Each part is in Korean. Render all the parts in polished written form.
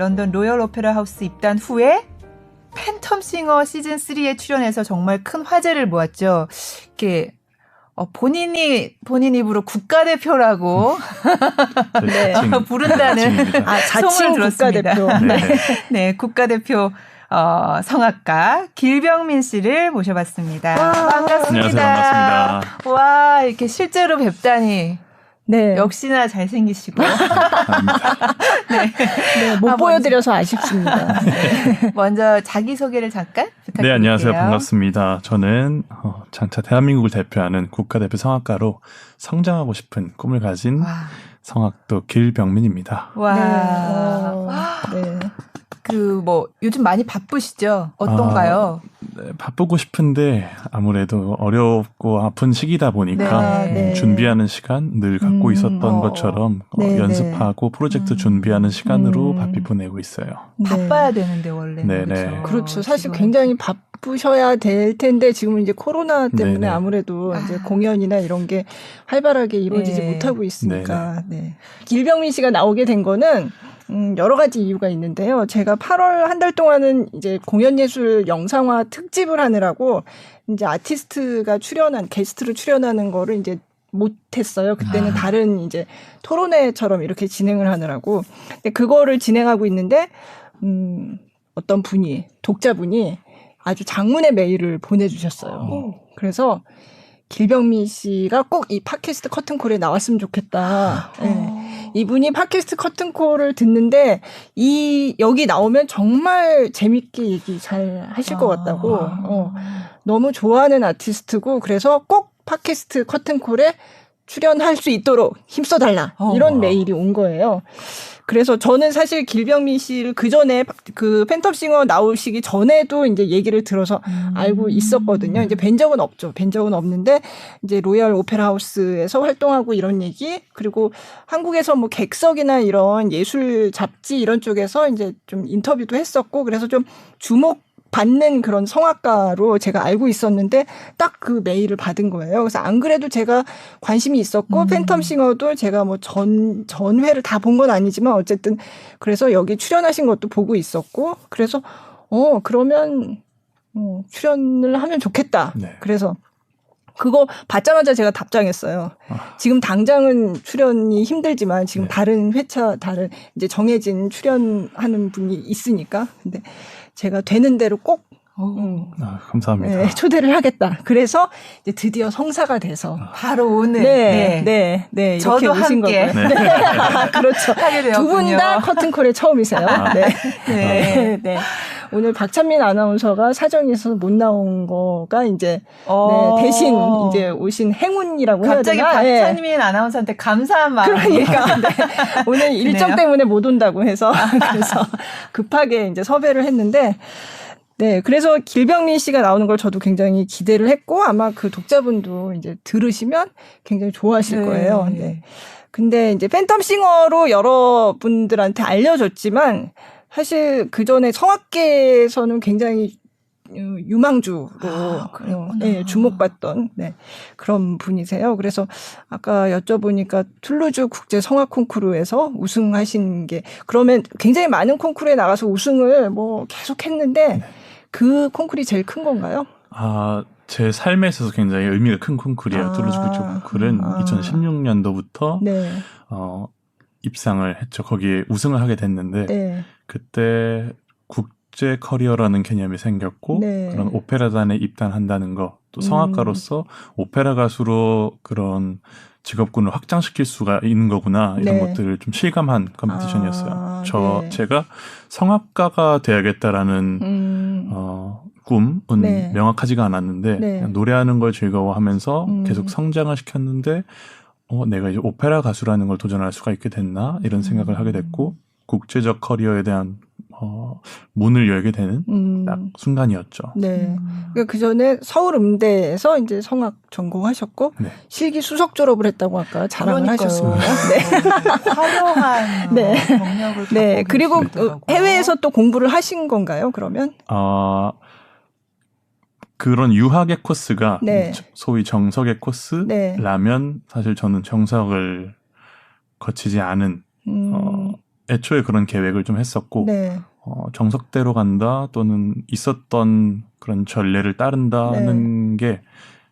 런던 로열 오페라 하우스 입단 후에 팬텀싱어 시즌3에 출연해서 정말 큰 화제를 모았죠. 이렇게 본인 입으로 국가대표라고 네. 부른다는 자칭 국가대표. 네. 네, 국가대표 성악가 길병민 씨를 모셔봤습니다. 반갑습니다. 안녕하세요. 반갑습니다. 와, 이렇게 실제로 뵙다니. 네. 역시나 잘생기시고. 네, 못 보여드려서 아쉽습니다. 네. 먼저 자기소개를 잠깐 부탁드릴게요. 네, 안녕하세요. 반갑습니다. 저는 장차 대한민국을 대표하는 국가대표 성악가로 성장하고 싶은 꿈을 가진 성악도 길병민입니다. 와. 네. 요즘 많이 바쁘시죠? 어떤가요? 네, 바쁘고 싶은데 아무래도 어렵고 아픈 시기다 보니까 네. 준비하는 시간 늘 갖고 있었던 것처럼 연습하고 프로젝트 준비하는 시간으로 바삐 보내고 있어요. 바빠야 되는데 원래. 네네. 그렇죠. 사실 굉장히 바쁘셔야 될 텐데 지금은 이제 코로나 때문에 네네. 아무래도 이제 공연이나 이런 게 활발하게 이루어지지 못하고 있으니까. 네. 길병민 씨가 나오게 된 거는 여러 가지 이유가 있는데요. 제가 8월 한 달 동안은 이제 공연예술 영상화 특집을 하느라고 이제 아티스트가 게스트로 출연하는 거를 이제 못했어요. 그때는 다른 이제 토론회처럼 이렇게 진행을 하느라고. 근데 그거를 진행하고 있는데, 어떤 독자분이 아주 장문의 메일을 보내주셨어요. 그래서 길병민 씨가 꼭 이 팟캐스트 커튼콜에 나왔으면 좋겠다. 네. 이분이 팟캐스트 커튼콜을 듣는데 여기 나오면 정말 재밌게 얘기 잘 하실 것 같다고. 너무 좋아하는 아티스트고 그래서 꼭 팟캐스트 커튼콜에 출연할 수 있도록 힘써달라. 이런 메일이 온 거예요. 그래서 저는 사실 길병민 씨를 그 전에 그 팬텀싱어 나오시기 전에도 이제 얘기를 들어서 알고 있었거든요. 이제 뵌 적은 없죠. 뵌 적은 없는데 이제 로열 오페라 하우스에서 활동하고 이런 얘기 그리고 한국에서 뭐 객석이나 이런 예술 잡지 이런 쪽에서 이제 좀 인터뷰도 했었고 그래서 좀 주목받는 그런 성악가로 제가 알고 있었는데 딱 그 메일을 받은 거예요. 그래서 안 그래도 제가 관심이 있었고 팬텀싱어도 제가 뭐 전회를 다 본 건 아니지만 어쨌든 그래서 여기 출연하신 것도 보고 있었고 그래서 그러면 출연을 하면 좋겠다. 네. 그래서 그거 받자마자 제가 답장했어요. 지금 당장은 출연이 힘들지만 지금 다른 회차 이제 정해진 출연하는 분이 있으니까 근데 제가 되는 대로 꼭 감사합니다. 네, 초대를 하겠다. 그래서 이제 드디어 성사가 돼서 바로 오늘 네, 저도 이렇게 오신 함께 거고요. 네. 그렇죠. 하게 되었군요. 두 분 다 커튼콜에 처음이세요. 네. 오늘 박찬민 아나운서가 사정이 있어서 못 나온 거가 이제 대신 이제 오신 행운이라고 해야 되나? 갑자기 박찬민 아나운서한테 감사한 마음이. 그러니까 오늘 일정 때문에 못 온다고 해서 그래서 급하게 이제 섭외를 했는데. 네, 그래서 길병민 씨가 나오는 걸 저도 굉장히 기대를 했고 아마 그 독자분도 이제 들으시면 굉장히 좋아하실 거예요. 네. 근데 이제 팬텀싱어로 여러분들한테 알려졌지만 사실 그 전에 성악계에서는 굉장히 유망주로 주목받던 그런 분이세요. 그래서 아까 여쭤보니까 툴루즈 국제 성악 콩쿠르에서 우승하신 게 그러면 굉장히 많은 콩쿠르에 나가서 우승을 뭐 계속 했는데 그 콩쿠르이 제일 큰 건가요? 제 삶에 있어서 굉장히 의미가 큰 콩쿠르예요. 툴루즈 국제 콩쿠르는 2016년도부터 입상을 했죠. 거기에 우승을 하게 됐는데 그때 국제 커리어라는 개념이 생겼고 그런 오페라단에 입단한다는 거, 또 성악가로서 오페라 가수로 그런 직업군을 확장시킬 수가 있는 거구나 이런 것들을 좀 실감한 컴피티션이었어요. 제가 성악가가 돼야겠다라는 꿈은 명확하지가 않았는데 그냥 노래하는 걸 즐거워하면서 계속 성장을 시켰는데 내가 이제 오페라 가수라는 걸 도전할 수가 있게 됐나 이런 생각을 하게 됐고 국제적 커리어에 대한 문을 열게 되는 딱 순간이었죠. 네. 그 전에 서울 음대에서 이제 성악 전공하셨고 실기 수석 졸업을 했다고 아까 자랑을 하셨습니다. 화려한 경력을 갖고 그리고 계시더라고요. 해외에서 또 공부를 하신 건가요? 그러면? 그런 유학의 코스가 소위 정석의 코스라면 사실 저는 정석을 거치지 않은 애초에 그런 계획을 좀 했었고 네. 정석대로 간다 또는 있었던 그런 전례를 따른다는 게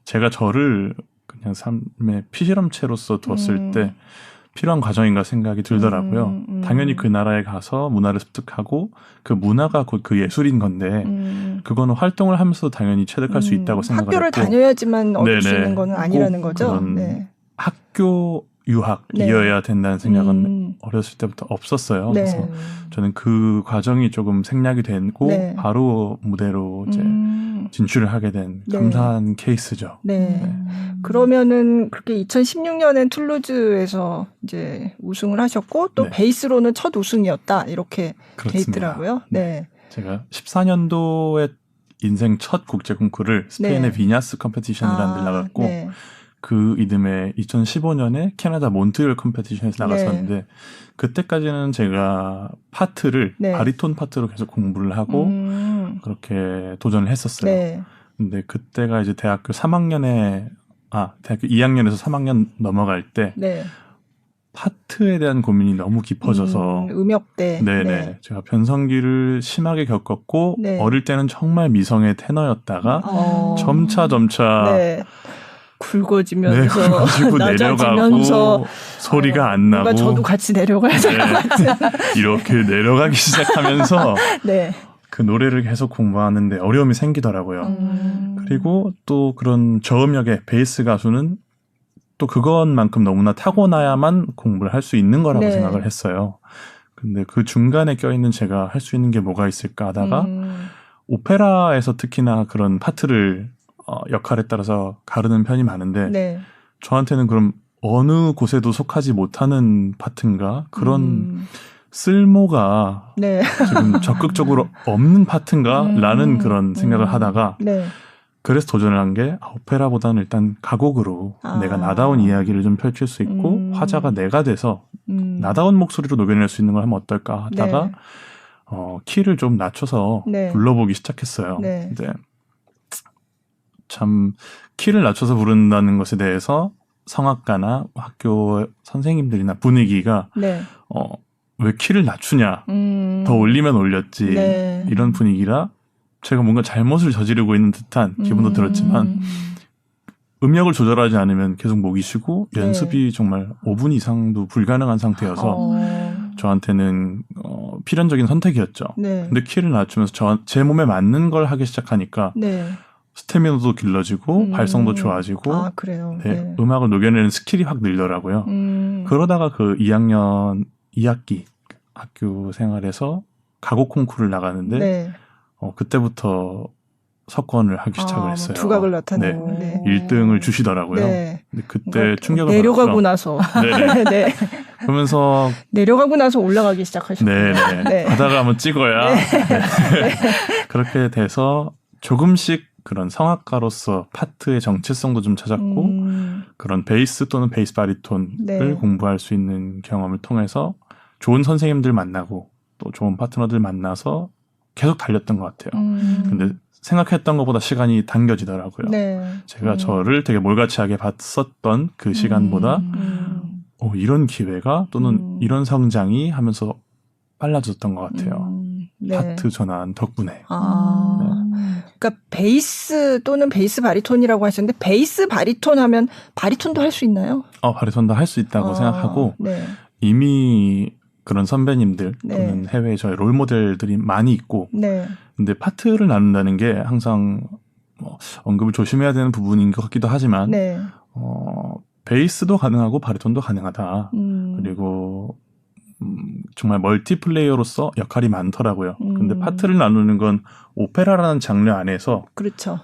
제가 저를 그냥 삶의 피실험체로서 두었을 때 필요한 과정인가 생각이 들더라고요. 당연히 그 나라에 가서 문화를 습득하고 그 문화가 곧 그 예술인 건데 그거는 활동을 하면서 당연히 체득할 수 있다고 생각을 학교를 했고 다녀야지만 얻을 수 있는 건 아니라는 거죠. 그런 네. 학교 유학이어야 된다는 생각은 어렸을 때부터 없었어요. 네. 그래서 저는 그 과정이 조금 생략이 되고 바로 무대로 이제 진출을 하게 된 감사한 케이스죠. 네. 그러면은 그렇게 2016년엔 툴루즈에서 이제 우승을 하셨고 또 베이스로는 첫 우승이었다 이렇게 돼 있더라고요. 네. 제가 14년도에 인생 첫 국제 콩쿠르를 스페인의 비냐스 컴페티션이라는 데 나갔고 그 이듬해 2015년에 캐나다 몬트리올 컴페티션에서 나갔었는데 그때까지는 제가 파트를 바리톤 파트로 계속 공부를 하고 그렇게 도전을 했었어요. 근데 그때가 이제 대학교 3학년에 대학교 2학년에서 3학년 넘어갈 때 파트에 대한 고민이 너무 깊어져서 음역대. 네네. 제가 변성기를 심하게 겪었고 어릴 때는 정말 미성의 테너였다가 점차 굵어지면서 굵어지고 내려가고 소리가 안 나고 저도 같이 내려가야 될 것 같아요. 이렇게 내려가기 시작하면서 그 노래를 계속 공부하는데 어려움이 생기더라고요. 그리고 또 그런 저음역의 베이스 가수는 또 그것만큼 너무나 타고나야만 공부를 할 수 있는 거라고 생각을 했어요. 근데 그 중간에 껴있는 제가 할 수 있는 게 뭐가 있을까 하다가 오페라에서 특히나 그런 파트를 역할에 따라서 가르는 편이 많은데 저한테는 그럼 어느 곳에도 속하지 못하는 파트인가 그런 쓸모가 지금 적극적으로 없는 파트인가 라는 그런 생각을 하다가 그래서 도전을 한 게 오페라보다는 일단 가곡으로 내가 나다운 이야기를 좀 펼칠 수 있고 화자가 내가 돼서 나다운 목소리로 녹여낼 수 있는 걸 하면 어떨까 하다가 키를 좀 낮춰서 불러보기 시작했어요. 근데 참 키를 낮춰서 부른다는 것에 대해서 성악가나 학교 선생님들이나 분위기가 왜 키를 낮추냐 더 올리면 올렸지 이런 분위기라 제가 뭔가 잘못을 저지르고 있는 듯한 기분도 들었지만 음역을 조절하지 않으면 계속 목이 쉬고 연습이 정말 5분 이상도 불가능한 상태여서 저한테는 필연적인 선택이었죠. 근데 키를 낮추면서 제 몸에 맞는 걸 하기 시작하니까 스태미너도 길러지고 발성도 좋아지고 음악을 녹여내는 스킬이 확 늘더라고요. 그러다가 그 2학기 학교 생활에서 가곡 콩쿠르를 나가는데 그때부터 석권을 하기 시작을 했어요. 두각을 나타내고 1등을 주시더라고요. 근데 그때 충격을 내려가고 받았죠. 나서 그러면서 내려가고 나서 올라가기 시작하셨군요. 바다가 한번 찍어야 그렇게 돼서 조금씩 그런 성악가로서 파트의 정체성도 좀 찾았고 그런 베이스 또는 베이스 바리톤을 공부할 수 있는 경험을 통해서 좋은 선생님들 만나고 또 좋은 파트너들 만나서 계속 달렸던 것 같아요. 근데 생각했던 것보다 시간이 당겨지더라고요. 제가 저를 되게 몰가치하게 봤었던 그 시간보다 이런 기회가 또는 이런 성장이 하면서 빨라졌던 것 같아요. 파트 전환 덕분에. 그러니까 베이스 또는 베이스 바리톤이라고 하셨는데 베이스 바리톤 하면 바리톤도 할 수 있나요? 바리톤도 할 수 있다고 생각하고 이미 그런 선배님들 또는 해외에 저희 롤모델들이 많이 있고 근데 파트를 나눈다는 게 항상 언급을 조심해야 되는 부분인 것 같기도 하지만 베이스도 가능하고 바리톤도 가능하다. 그리고 정말 멀티플레이어로서 역할이 많더라고요. 근데 파트를 나누는 건 오페라라는 장르 안에서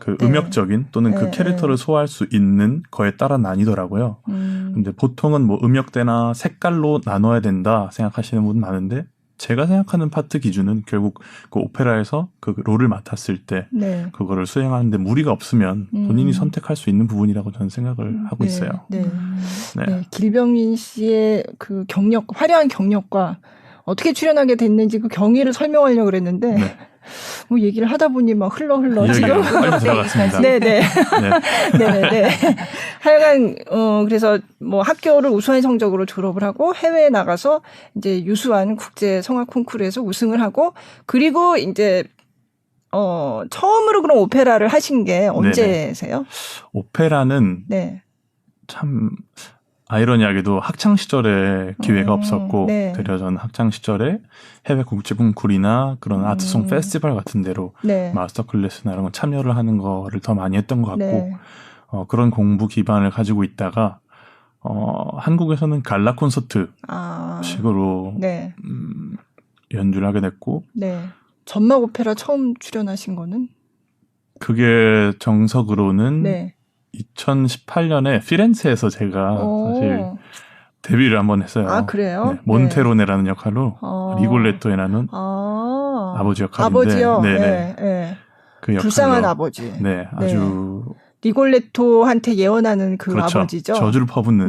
그 음역적인 또는 그 캐릭터를 소화할 수 있는 거에 따라 나뉘더라고요. 근데 보통은 뭐 음역대나 색깔로 나눠야 된다 생각하시는 분 많은데 제가 생각하는 파트 기준은 결국 그 오페라에서 그 롤을 맡았을 때 그거를 수행하는데 무리가 없으면 본인이 선택할 수 있는 부분이라고 저는 생각을 하고 있어요. 길병민 씨의 그 화려한 경력과 어떻게 출연하게 됐는지 그 경위를 설명하려고 그랬는데 뭐 얘기를 하다 보니 막 흘러 지금. 빨리 들어갔습니다. 네네. 네네. 하여간 그래서 뭐 학교를 우수한 성적으로 졸업을 하고 해외에 나가서 이제 유수한 국제 성악 콩쿠르에서 우승을 하고 그리고 이제 처음으로 그럼 오페라를 하신 게 언제세요? 오페라는 참 아이러니하게도 학창 시절에 기회가 없었고 되려 전 학창 시절에 해외 국제 콩쿠르나 그런 아트송 페스티벌 같은 데로 마스터 클래스나 이런 거 참여를 하는 거를 더 많이 했던 것 같고 그런 공부 기반을 가지고 있다가 한국에서는 갈라 콘서트 식으로 연주를 하게 됐고 전막 오페라 처음 출연하신 거는? 그게 정석으로는 2018년에 피렌체에서 제가 사실 데뷔를 한번 했어요. 아, 그래요? 몬테로네라는 역할로 리골레토에 나눈 아버지 역할인데 아버지요? 그 역할로 불쌍한 아버지. 아주 리골레토한테 예언하는 그 그렇죠. 아버지죠. 저주를 퍼붓는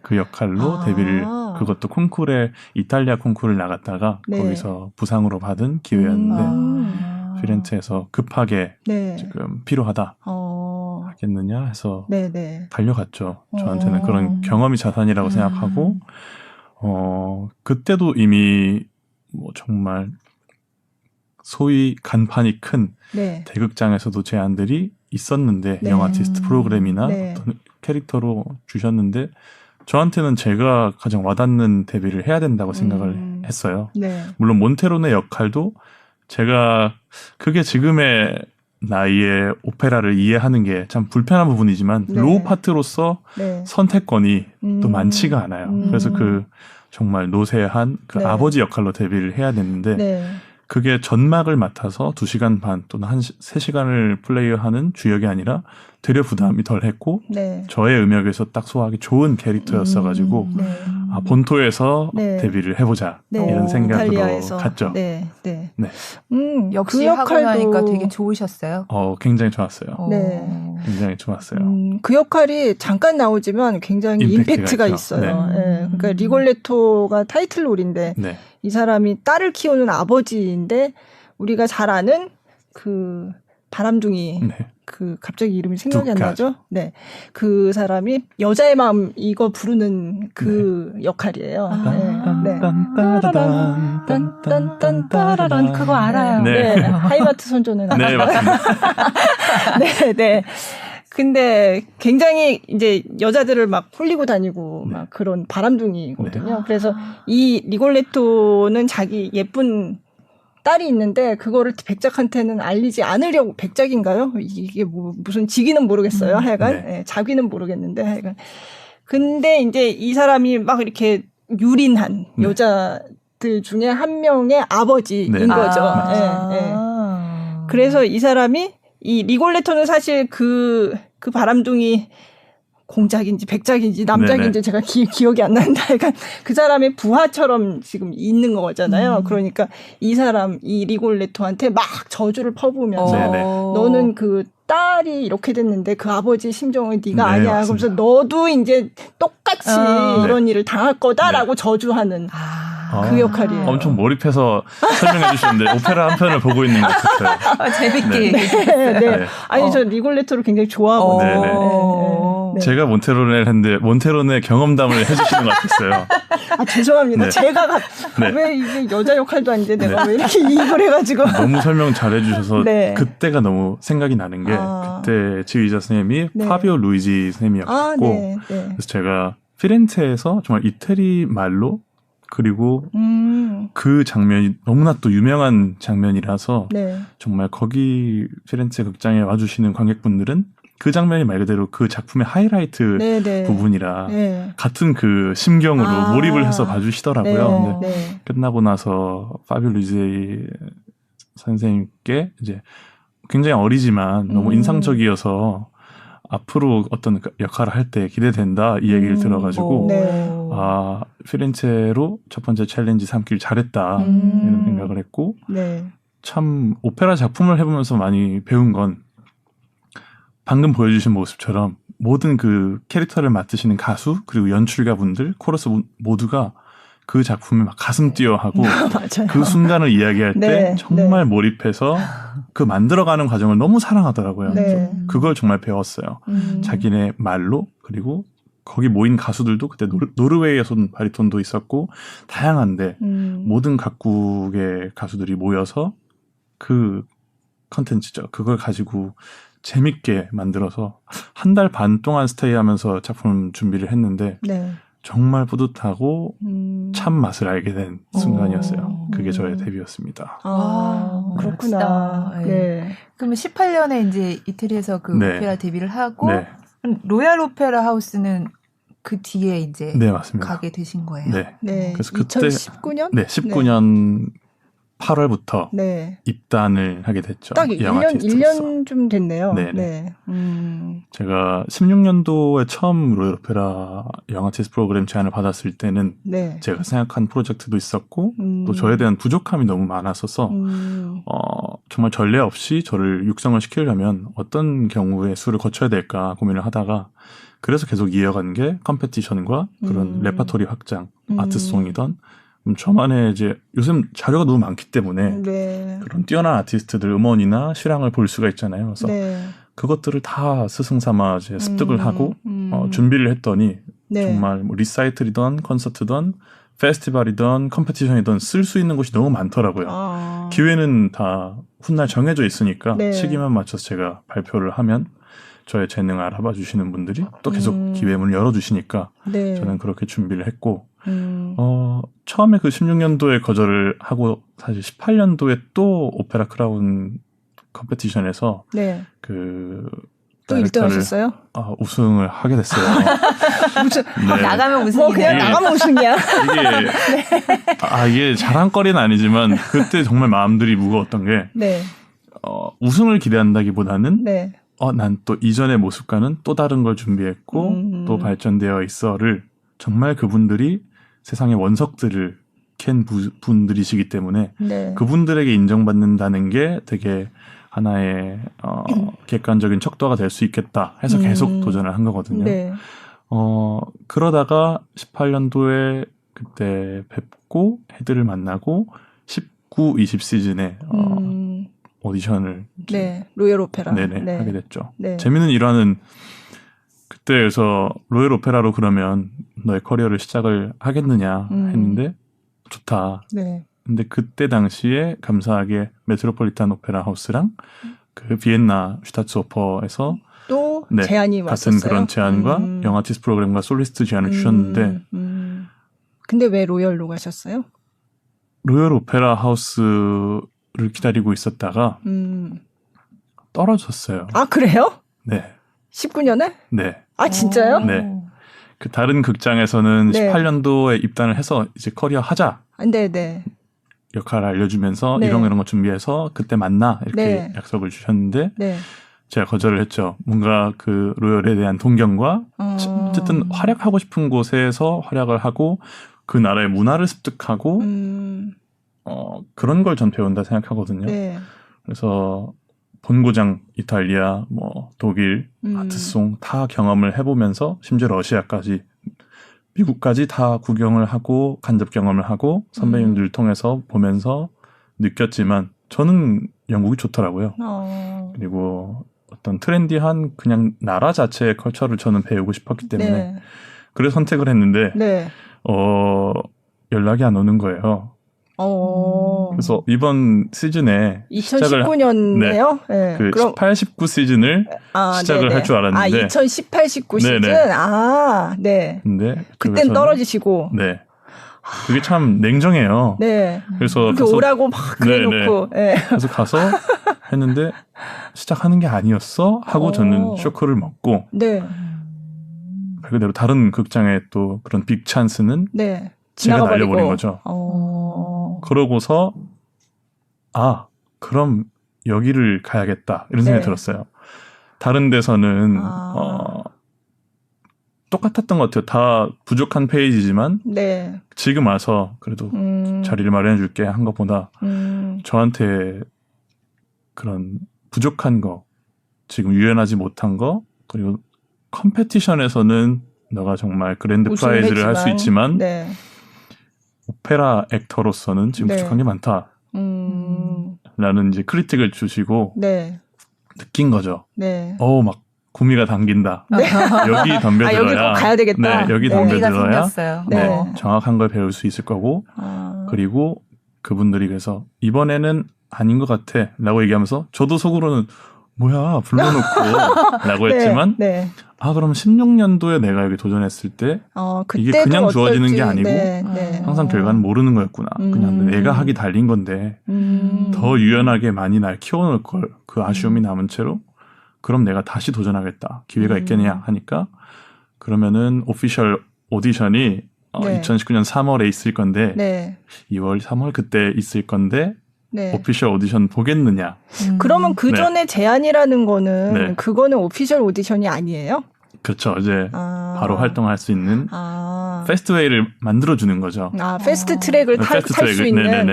그 역할로 데뷔를 그것도 콩쿠르에 이탈리아 콩쿠르를 나갔다가 거기서 부상으로 받은 기회였는데 피렌체에서 급하게 지금 필요하다 하겠느냐 해서 달려갔죠. 저한테는 그런 경험이 자산이라고 생각하고 그때도 이미 뭐 정말 소위 간판이 큰 대극장에서도 제안들이 있었는데 영 아티스트 프로그램이나 어떤 캐릭터로 주셨는데 저한테는 제가 가장 와닿는 데뷔를 해야 된다고 생각을 했어요. 물론 몬테로네 역할도 제가 그게 지금의 나이에 오페라를 이해하는 게 참 불편한 부분이지만 로우 파트로서 선택권이 또 많지가 않아요. 그래서 그 정말 노쇠한 그 아버지 역할로 데뷔를 해야 됐는데 그게 전막을 맡아서 2시간 반 또는 3시간을 플레이하는 주역이 아니라 되려 부담이 덜했고 저의 음역에서 딱 소화하기 좋은 캐릭터였어가지고 본토에서 데뷔를 해보자 이런 생각으로 이탈리아에서. 갔죠. 역시 그 하고 나니까 역할도 되게 좋으셨어요. 굉장히 좋았어요. 네. 굉장히 좋았어요. 그 역할이 잠깐 나오지만 굉장히 임팩트가 있죠. 있어요. 그러니까 리골레토가 타이틀롤인데 이 사람이 딸을 키우는 아버지인데 우리가 잘 아는 그 바람둥이 그 갑자기 이름이 생각이 안 나죠? 그 사람이 여자의 마음 이거 부르는 그 역할이에요. 딴딴딴따라란 그거 알아요. 하이마트 선조는 네, 맞습니다. 근데 굉장히 이제 여자들을 막 홀리고 다니고 막 그런 바람둥이거든요. 그래서 이 리골레토는 자기 예쁜 딸이 있는데 그거를 백작한테는 알리지 않으려고 백작인가요? 이게 뭐 무슨 직위는 모르겠어요. 하여간 자기는 모르겠는데 하여간 근데 이제 이 사람이 막 이렇게 유린한 여자들 중에 한 명의 아버지인 거죠. 그래서 이 사람이 이 리골레토는 사실 그 바람둥이 공작인지 백작인지 남작인지 제가 기억이 안 나는데 약간 그 사람의 부하처럼 지금 있는 거잖아요. 그러니까 이 사람 이 리골레토한테 막 저주를 퍼부으면서 너는 그 딸이 이렇게 됐는데 그 아버지 심정은 네가 아니야. 맞습니다. 그러면서 너도 이제 똑같이 이런 일을 당할 거다라고 저주하는 그 역할이에요. 엄청 몰입해서 설명해 주셨는데 오페라 한 편을 보고 있는 것 같았어요. 재밌게. 아니 저 리골레토를 굉장히 좋아하거든요. 제가 몬테로네를 했는데 몬테로네 경험담을 해주시는 것 같았어요. 죄송합니다. 제가 왜 이게 여자 역할도 아닌데 내가 왜 이렇게 이입을 해가지고 너무 설명 잘해주셔서 그때가 너무 생각이 나는 게 그때 지휘자 선생님이 파비오 루이지 선생님이었고 그래서 제가 피렌체에서 정말 이태리 말로 그리고 그 장면이 너무나 또 유명한 장면이라서 정말 거기 피렌체 극장에 와주시는 관객분들은 그 장면이 말 그대로 그 작품의 하이라이트 부분이라 같은 그 심경으로 몰입을 해서 봐주시더라고요. 근데 끝나고 나서 파비오 루이지 선생님께 이제 굉장히 어리지만 너무 인상적이어서 앞으로 어떤 역할을 할 때 기대된다 이 얘기를 들어가지고 피렌체로 첫 번째 챌린지 삼길 잘했다 이런 생각을 했고 참 오페라 작품을 해보면서 많이 배운 건 방금 보여주신 모습처럼 모든 그 캐릭터를 맡으시는 가수 그리고 연출가분들 코러스 모두가 그 작품에 막 가슴 뛰어하고 맞아요. 그 순간을 이야기할 때 네, 정말 몰입해서 그 만들어가는 과정을 너무 사랑하더라고요. 네. 그걸 정말 배웠어요. 자기네 말로 그리고 거기 모인 가수들도 그때 노르웨이에서 온 바리톤도 있었고 다양한데 모든 각국의 가수들이 모여서 그 컨텐츠죠. 그걸 가지고 재밌게 만들어서 한 달 반 동안 스테이하면서 작품 준비를 했는데 네. 정말 뿌듯하고 참 맛을 알게 된 순간이었어요. 그게 저의 데뷔였습니다. 그렇구나. 멋지다. 네. 그러면 18년에 이제 이태리에서 그 네. 오페라 데뷔를 하고 네, 로얄 오페라 하우스는 그 뒤에 이제 네 맞습니다. 가게 되신 거예요. 네, 네. 그래서 그때 2019년? 네 19년 8월부터 네. 입단을 하게 됐죠. 딱 영 1년, 아티스트로서. 1년 좀 됐네요. 네네. 네. 제가 16년도에 처음 로얄 오페라 영 아티스트 프로그램 제안을 받았을 때는 네. 제가 생각한 프로젝트도 있었고 또 저에 대한 부족함이 너무 많았어서 정말 전례 없이 저를 육성을 시키려면 어떤 경우의 수를 거쳐야 될까 고민을 하다가 그래서 계속 이어간 게 컴페티션과 그런 레파토리 확장, 아트송이던 저만의 이제 요즘 자료가 너무 많기 때문에 네. 그런 뛰어난 아티스트들 음원이나 실황을 볼 수가 있잖아요. 그래서 네. 그것들을 다 스승삼아 이제 습득을 하고 준비를 했더니 네. 정말 뭐 리사이틀이던 콘서트든 페스티벌이든 컴페티션이든 쓸 수 있는 곳이 너무 많더라고요. 기회는 다 훗날 정해져 있으니까 네. 시기만 맞춰서 제가 발표를 하면 저의 재능을 알아봐 주시는 분들이 또 계속 기회문을 열어주시니까 네. 저는 그렇게 준비를 했고 처음에 그 16년도에 거절을 하고 사실 18년도에 또 오페라 크라운 컴페티션에서 네. 그 또 1등 하셨어요? 우승을 하게 됐어요. 무슨 네. 나가면 우승이네. 뭐 그냥 나가면 우승이야. 이게 자랑거리는 아니지만 그때 정말 마음들이 무거웠던 게 네. 우승을 기대한다기보다는 네. 난 또 이전의 모습과는 또 다른 걸 준비했고 또 발전되어 있어를 정말 그분들이 세상의 원석들을 캔 분들이시기 때문에 네. 그분들에게 인정받는다는 게 되게 하나의 객관적인 척도가 될 수 있겠다 해서 계속 도전을 한 거거든요. 네. 그러다가 18년도에 그때 뵙고 헤드를 만나고 19, 20 시즌에 오디션을 네. 로얄 오페라. 네네, 네. 하게 됐죠. 네. 재미있는 일화는 그때에서 로얄 오페라로 그러면 너의 커리어를 시작을 하겠느냐 했는데 좋다. 네. 근데 그때 당시에 감사하게 메트로폴리탄 오페라 하우스랑 그 비엔나 슈타츠오퍼에서 또 네, 제안이 같은 왔었어요. 그런 제안과 영아티스트 프로그램과 솔리스트 제안을 주셨는데 근데 왜 로열로 가셨어요? 로얄 오페라 하우스를 기다리고 있었다가 떨어졌어요. 아 그래요? 네. 19년에? 네. 아 진짜요? 네. 그 다른 극장에서는 네. 18년도에 입단을 해서 이제 커리어 하자. 네네. 역할을 알려주면서 네. 이런 거 준비해서 그때 만나 이렇게 네. 약속을 주셨는데 네. 제가 거절을 했죠. 뭔가 그 로열에 대한 동경과 어쨌든 활약하고 싶은 곳에서 활약을 하고 그 나라의 문화를 습득하고 그런 걸 전 배운다 생각하거든요. 네. 그래서 본고장 이탈리아, 뭐 독일, 아트송 다 경험을 해보면서 심지어 러시아까지 미국까지 다 구경을 하고 간접 경험을 하고 선배님들 통해서 보면서 느꼈지만 저는 영국이 좋더라고요. 그리고 어떤 트렌디한 그냥 나라 자체의 컬처를 저는 배우고 싶었기 때문에 네. 그래서 선택을 했는데 네. 연락이 안 오는 거예요. 그래서 이번 시즌에 2019년에요? 네. 그 그럼 18, 19 시즌을 시작을 할 줄 알았는데 2018, 19 시즌? 네네. 네. 근데 그땐 떨어지시고. 네. 그게 참 냉정해요. 네. 그래서 그렇게 가서, 오라고 막 그래놓고. 네. 그래서 가서 했는데 시작하는 게 아니었어? 하고 저는 쇼크를 먹고 네. 말 그대로 다른 극장에 또 그런 빅 찬스는 네. 제가 날려버린 거죠. 그러고서 그럼 여기를 가야겠다 이런 생각이 들었어요. 다른 데서는 똑같았던 것 같아요. 다 부족한 페이지지만 네. 지금 와서 그래도 자리를 마련해 줄게 한 것보다 저한테 그런 부족한 거 지금 유연하지 못한 거 그리고 컴페티션에서는 너가 정말 그랜드 프라이즈를 할 수 있지만 네. 오페라 액터로서는 지금 네. 부족한 게 많다. 라는 이제 크리틱을 주시고 네. 느낀 거죠. 네. 막 구미가 당긴다. 네. 여기 덤벼들어야. 여기 꼭 가야 되겠다. 네, 여기 네. 덤벼들어야. 생겼어요. 네. 정확한 걸 배울 수 있을 거고. 그리고 그분들이 그래서 이번에는 아닌 것 같아 라고 얘기하면서 저도 속으로는 뭐야 불러놓고 라고 했지만 네. 그럼 16년도에 내가 여기 도전했을 때 이게 그냥 주어지는 게 아니고 항상 결과는 모르는 거였구나. 그냥 내가 하기 달린 건데 더 유연하게 많이 날 키워놓을 걸 그 아쉬움이 남은 채로 그럼 내가 다시 도전하겠다. 기회가 있겠냐 하니까 그러면은 오피셜 오디션이 2019년 3월에 있을 건데 2월, 3월 그때 있을 건데 오피셜 오디션 보겠느냐. 그러면 그 전에 제안이라는 거는 그거는 오피셜 오디션이 아니에요? 그렇죠. 이제 바로 활동할 수 있는 패스트웨이를 만들어주는 거죠. 패스트 트랙을 탈 수 있는.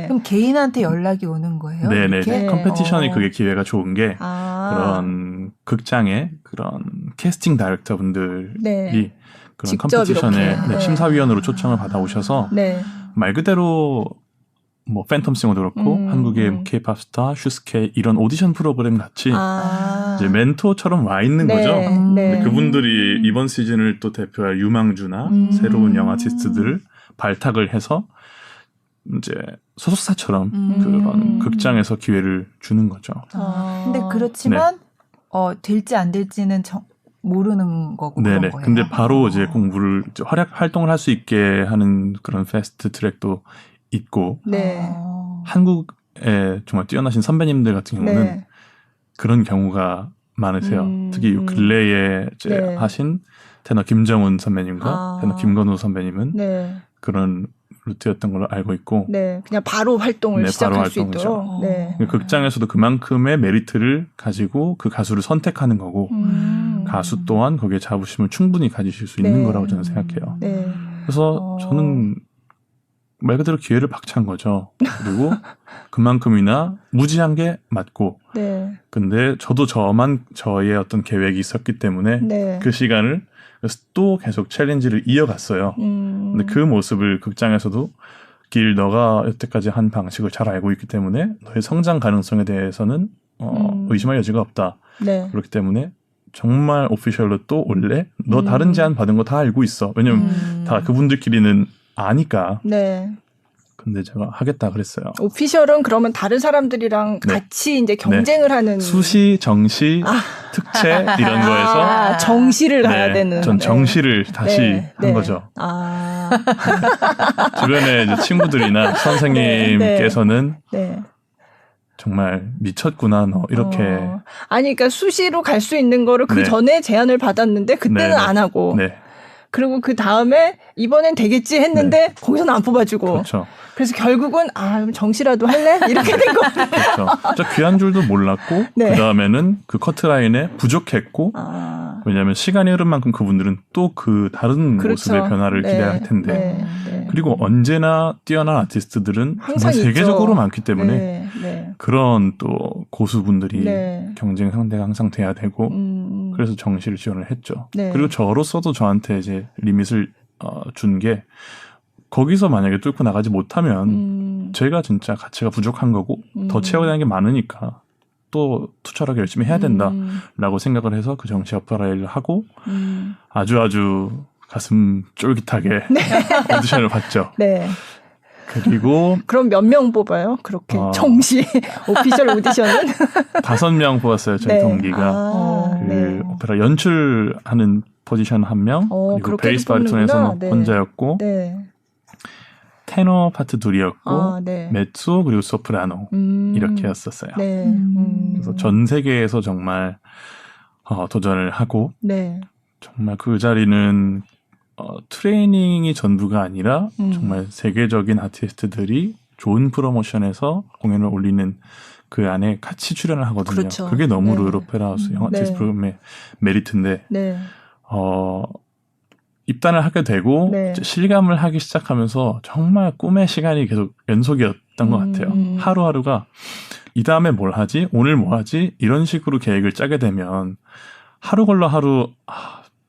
그럼 개인한테 연락이 오는 거예요? 네네. 컴페티션이 그게 기회가 좋은 게 그런 극장의 그런 캐스팅 다이렉터 분들이 그런 컴페티션에 심사위원으로 초청을 받아오셔서 말 그대로 뭐 팬텀싱어도 그렇고 한국의 K-팝 스타, 슈스케 이런 오디션 프로그램 같이 이제 멘토처럼 와 있는 거죠. 근데 그분들이 이번 시즌을 또 대표할 유망주나 새로운 영화 아티스트들을 발탁을 해서 이제 소속사처럼 그런 극장에서 기회를 주는 거죠. 근데 그렇지만 될지 안 될지는 모르는 거고 그런 네네. 거예요. 근데 바로 이제 공부를 활동을 할 수 있게 하는 그런 패스트 트랙도 있고 한국에 정말 뛰어나신 선배님들 같은 경우는 그런 경우가 많으세요. 특히 근래에 이제 하신 테너 김정훈 선배님과 테너 김건우 선배님은 그런 루트였던 걸로 알고 있고 그냥 바로 활동을 시작할 수 있도록 극장에서도 그만큼의 메리트를 가지고 그 가수를 선택하는 거고 가수 또한 거기에 자부심을 충분히 가지실 수 있는 거라고 저는 생각해요. 그래서 저는 말 그대로 기회를 박찬 거죠. 그리고 그만큼이나 무지한 게 맞고 근데 저도 저의 어떤 계획이 있었기 때문에 그 시간을 그래서 또 계속 챌린지를 이어갔어요. 근데 그 모습을 극장에서도 너가 여태까지 한 방식을 잘 알고 있기 때문에 너의 성장 가능성에 대해서는 의심할 여지가 없다. 그렇기 때문에 정말 오피셜로 또 올래? 너 다른 제안 받은 거 다 알고 있어. 왜냐면 다 그분들끼리는 아니까. 근데 제가 하겠다 그랬어요. 오피셜은 그러면 다른 사람들이랑 같이 이제 경쟁을 하는. 수시, 정시, 특채 이런 거에서 정시를 가야 되는. 전 정시를 다시 한 거죠. 주변에 이제 친구들이나 선생님께서는 정말 미쳤구나 너 이렇게. 아니 그러니까 수시로 갈 수 있는 거를 그 전에 제안을 받았는데 그때는 안 하고. 그리고 그 다음에 이번엔 되겠지 했는데 거기서는 안 뽑아주고. 그렇죠. 그래서 결국은 정시라도 할래? 이렇게 된 거. 그렇죠. 진짜 귀한 줄도 몰랐고 그 다음에는 그 커트라인에 부족했고 왜냐하면 시간이 흐른 만큼 그분들은 또 그 다른 모습의 변화를 기대할 텐데 그리고 언제나 뛰어난 아티스트들은 정말 세계적으로 많기 때문에 그런 또 고수분들이 경쟁 상대가 항상 돼야 되고 그래서 정시를 지원을 했죠. 그리고 저로서도 저한테 이제 리밋을 준 게 거기서 만약에 뚫고 나가지 못하면 제가 진짜 가치가 부족한 거고 더 채워야 되는 게 많으니까 또 투철하게 열심히 해야 된다라고 생각을 해서 그 정시 어플라이를 하고 아주 가슴 쫄깃하게 오디션을 봤죠. 그리고 그럼 몇 명 뽑아요? 그렇게 정시 오피셜 오디션은? 5명 뽑았어요. 저희 동기가. 그 오페라 연출하는 포지션 1명 그리고 베이스 바리톤에서는 혼자였고 테너 파트 둘이었고 메투 그리고 소프라노 이렇게였었어요. 그래서 전 세계에서 정말 도전을 하고 정말 그 자리는 트레이닝이 전부가 아니라 정말 세계적인 아티스트들이 좋은 프로모션에서 공연을 올리는 그 안에 같이 출연을 하거든요. 그렇죠. 그게 너무 로열 오페라 하우스 영화 아티스트 프로그램의 메리트인데 입단을 하게 되고 실감을 하기 시작하면서 정말 꿈의 시간이 계속 연속이었던 것 같아요. 하루하루가 이 다음에 뭘 하지? 오늘 뭐 하지? 이런 식으로 계획을 짜게 되면 하루 걸러 하루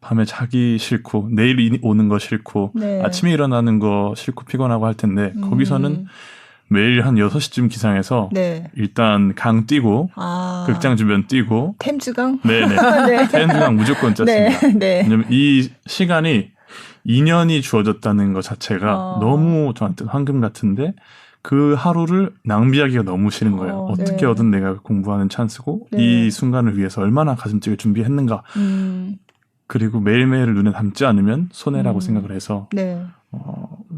밤에 자기 싫고 내일 오는 거 싫고 네. 아침에 일어나는 거 싫고 피곤하고 할 텐데 거기서는 매일 한 6시쯤 기상해서 네. 일단 강 뛰고 극장 주변 뛰고 템즈강? 네네. 네. 템즈강 무조건 짰습니다. 네. 네. 왜냐면 이 시간이 2년이 주어졌다는 것 자체가 너무 저한테 황금 같은데 그 하루를 낭비하기가 너무 싫은 거예요. 어떻게 네. 얻은 내가 공부하는 찬스고 네. 이 순간을 위해서 얼마나 가슴찌개 준비했는가. 그리고 매일매일 눈에 담지 않으면 손해라고 생각을 해서 네.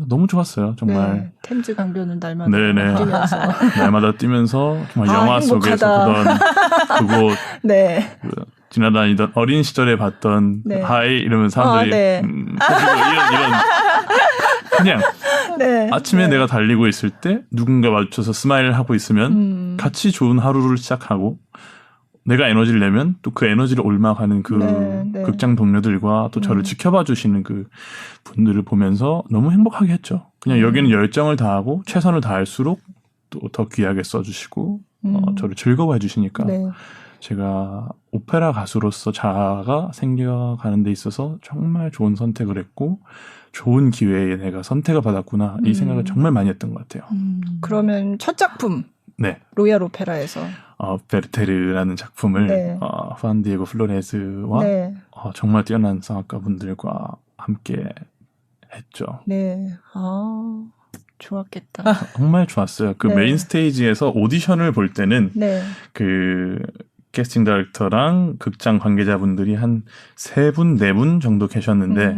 너무 좋았어요. 정말. 네. 템즈 강변을 날마다 네네. 뛰면서 날마다 뛰면서 정말 영화 행복하다. 속에서 보던 그곳 네. 지나다니던 어린 시절에 봤던 네. 하이 이러면 사람들이 네. 이런 그냥 네. 아침에 네. 내가 달리고 있을 때 누군가 마주쳐서 스마일을 하고 있으면 같이 좋은 하루를 시작하고 내가 에너지를 내면 또 그 에너지를 옮아가는 그 네. 극장 동료들과 또 저를 지켜봐 주시는 그 분들을 보면서 너무 행복하게 했죠. 그냥 여기는 열정을 다하고 최선을 다할수록 또 더 귀하게 써주시고 저를 즐거워해 주시니까 네. 제가 오페라 가수로서 자아가 생겨가는 데 있어서 정말 좋은 선택을 했고 좋은 기회에 내가 선택을 받았구나 이 생각을 정말 많이 했던 것 같아요. 그러면 첫 작품 네. 로얄 오페라에서 베르테르라는 작품을 네. 후안 디에고 플로레스와 네. 정말 뛰어난 성악가 분들과 함께 했죠. 네. 좋았겠다. 정말 좋았어요. 그 네. 메인 스테이지에서 오디션을 볼 때는 네. 그 캐스팅 다이렉터랑 극장 관계자분들이 한 3분, 4분 정도 계셨는데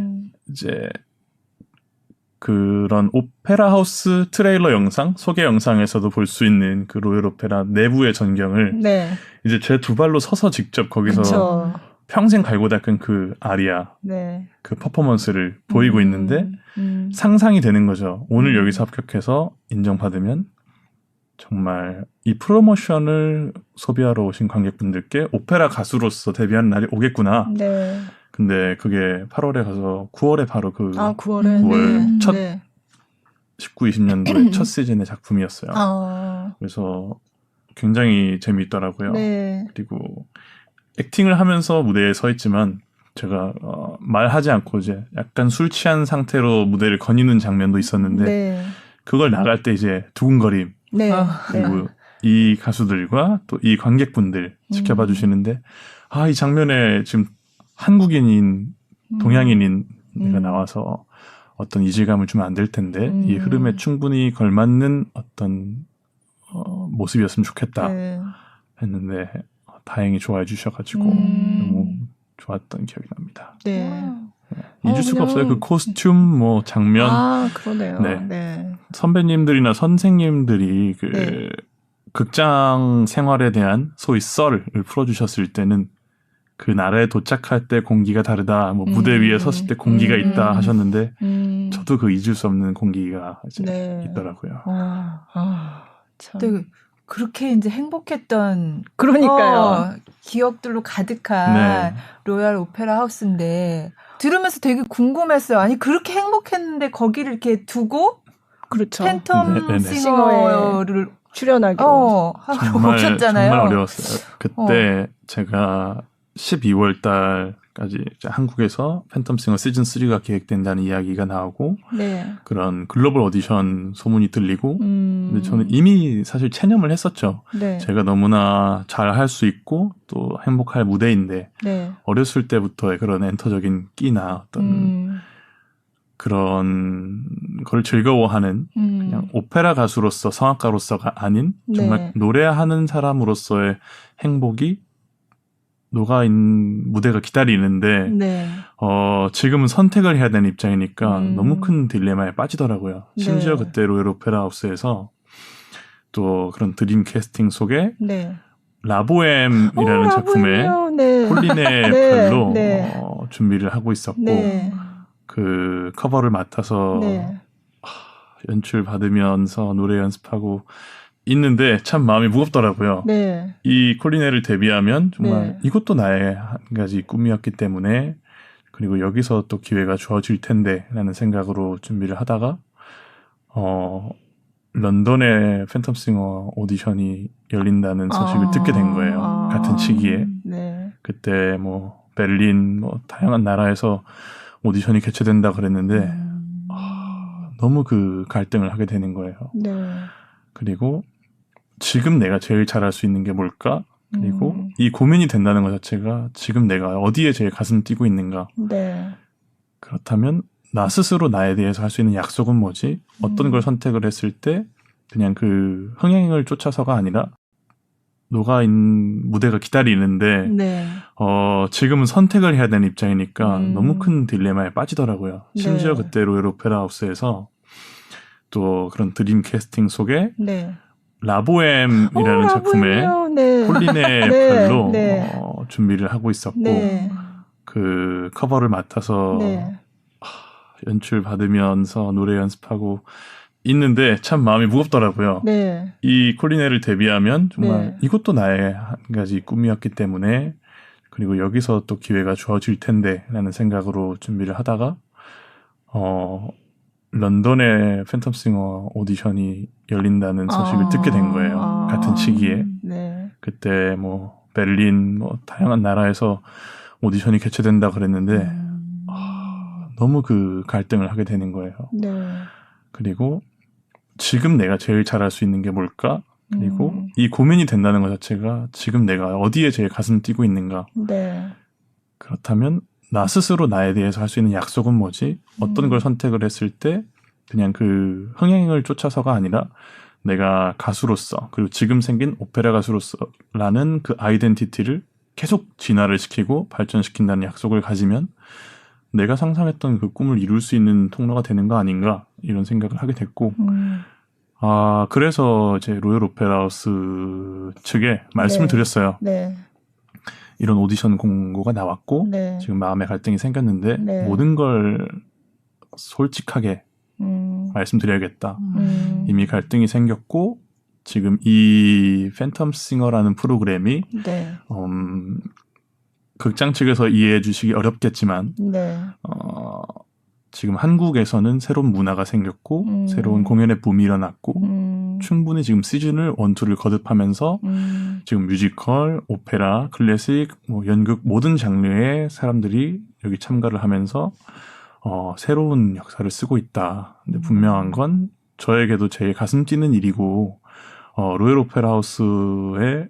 이제 그런 오페라 하우스 트레일러 영상, 소개 영상에서도 볼 수 있는 그 로열 오페라 내부의 전경을 네. 이제 제 2발로 서서 직접 거기서 그쵸. 평생 갈고 닦은 그 아리아, 네. 그 퍼포먼스를 보이고 있는데 음. 상상이 되는 거죠. 오늘 여기서 합격해서 인정받으면 정말 이 프로모션을 소비하러 오신 관객분들께 오페라 가수로서 데뷔하는 날이 오겠구나. 네. 근데 그게 8월에 가서 9월에 바로 9월에 9월 첫 네. 19, 20년도의 첫 시즌의 작품이었어요. 그래서 굉장히 재미있더라고요. 네. 그리고 액팅을 하면서 무대에 서 있지만 제가 말하지 않고 이제 약간 술 취한 상태로 무대를 거니는 장면도 있었는데 네. 그걸 나갈 때 이제 두근거림 네. 그리고 네. 이 가수들과 또 이 관객분들 지켜봐 주시는데 이 장면에 지금 한국인인 동양인인 내가 나와서 어떤 이질감을 주면 안 될 텐데 이 흐름에 충분히 걸맞는 어떤 모습이었으면 좋겠다 네. 했는데 다행히 좋아해 주셔가지고 너무 좋았던 기억이 납니다. 네. 잊을 수가 없어요. 그 코스튬 뭐 장면. 그러네요. 네. 네. 선배님들이나 선생님들이 그 네. 극장 생활에 대한 소위 썰을 풀어주셨을 때는 그 나라에 도착할 때 공기가 다르다. 뭐 무대 위에 섰을 때 공기가 있다 하셨는데 저도 그 잊을 수 없는 공기가 이제 네. 있더라고요. 참. 네, 그렇게 이제 행복했던 그러니까요. 기억들로 가득한 네. 로얄 오페라 하우스인데 들으면서 되게 궁금했어요. 아니 그렇게 행복했는데 거기를 이렇게 두고 그렇죠. 팬텀 싱어에 싱어를 출연하기로 하러 오셨잖아요. 정말 어려웠어요. 그때 제가 12월 달까지 한국에서 팬텀싱어 시즌 3가 계획된다는 이야기가 나오고 네. 그런 글로벌 오디션 소문이 들리고 근데 저는 이미 사실 체념을 했었죠. 네. 제가 너무나 잘 할 수 있고 또 행복할 무대인데 네. 어렸을 때부터의 그런 엔터적인 끼나 어떤 그런 걸 즐거워하는 그냥 오페라 가수로서 성악가로서가 아닌 정말 네. 노래하는 사람으로서의 행복이 녹아있는 무대가 기다리는데 네. 지금은 선택을 해야 되는 입장이니까 너무 큰 딜레마에 빠지더라고요. 심지어 네. 그때 로열 오페라 하우스에서 또 그런 드림 캐스팅 속에 네. 라보엠이라는 작품에 라보엠이요. 네. 콜린의 네. 별로 네. 준비를 하고 있었고 네. 그 커버를 맡아서 네. 연출 받으면서 노래 연습하고 있는데 참 마음이 무겁더라고요. 네. 이 콜리네를 데뷔하면 정말 네. 이것도 나의 한 가지 꿈이었기 때문에 그리고 여기서 또 기회가 주어질 텐데 라는 생각으로 준비를 하다가 런던의 팬텀싱어 오디션이 열린다는 소식을 듣게 된 거예요. 같은 시기에. 네. 그때 뭐 베를린 뭐 다양한 나라에서 오디션이 개최된다 그랬는데 너무 그 갈등을 하게 되는 거예요. 네. 그리고 지금 내가 제일 잘할 수 있는 게 뭘까? 그리고 이 고민이 된다는 것 자체가 지금 내가 어디에 제일 가슴 뛰고 있는가? 네. 그렇다면 나 스스로 나에 대해서 할 수 있는 약속은 뭐지? 어떤 걸 선택을 했을 때 그냥 그 흥행을 쫓아서가 아니라 녹아 있는 무대가 기다리는데 네. 지금은 선택을 해야 되는 입장이니까 너무 큰 딜레마에 빠지더라고요. 심지어 네. 그때 로열 오페라 하우스에서 또 그런 드림 캐스팅 속에 네. 라보엠이라는 작품에 네. 폴린의 네. 역할로 네. 준비를 하고 있었고 네. 그 커버를 맡아서 네. 연출 받으면서 노래 연습하고 있는데 참 마음이 무겁더라고요. 네. 이 콜리네를 데뷔하면 정말 네. 이것도 나의 한 가지 꿈이었기 때문에 그리고 여기서 또 기회가 주어질 텐데 라는 생각으로 준비를 하다가 런던의 팬텀싱어 오디션이 열린다는 소식을 듣게 된 거예요. 같은 시기에. 네. 그때 뭐 베를린 뭐 다양한 나라에서 오디션이 개최된다 그랬는데 너무 그 갈등을 하게 되는 거예요. 네. 그리고 지금 내가 제일 잘할 수 있는 게 뭘까? 그리고 이 고민이 된다는 것 자체가 지금 내가 어디에 제일 가슴 뛰고 있는가? 네. 그렇다면 나 스스로 나에 대해서 할 수 있는 약속은 뭐지? 어떤 걸 선택을 했을 때 그냥 그 흥행을 쫓아서가 아니라 내가 가수로서 그리고 지금 생긴 오페라 가수로서라는 그 아이덴티티를 계속 진화를 시키고 발전시킨다는 약속을 가지면 내가 상상했던 그 꿈을 이룰 수 있는 통로가 되는 거 아닌가 이런 생각을 하게 됐고 그래서 이제 로열 오페라 하우스 측에 말씀을 네. 드렸어요. 네. 이런 오디션 공고가 나왔고 네. 지금 마음의 갈등이 생겼는데 네. 모든 걸 솔직하게 말씀드려야겠다. 이미 갈등이 생겼고 지금 이 팬텀싱어라는 프로그램이 네. 극장 측에서 이해해 주시기 어렵겠지만 네. 지금 한국에서는 새로운 문화가 생겼고 새로운 공연의 붐이 일어났고 충분히 지금 시즌을 1, 2를 거듭하면서 지금 뮤지컬, 오페라, 클래식, 뭐 연극 모든 장르의 사람들이 여기 참가를 하면서 새로운 역사를 쓰고 있다. 근데 분명한 건 저에게도 제일 가슴 뛰는 일이고 로열 오페라 하우스의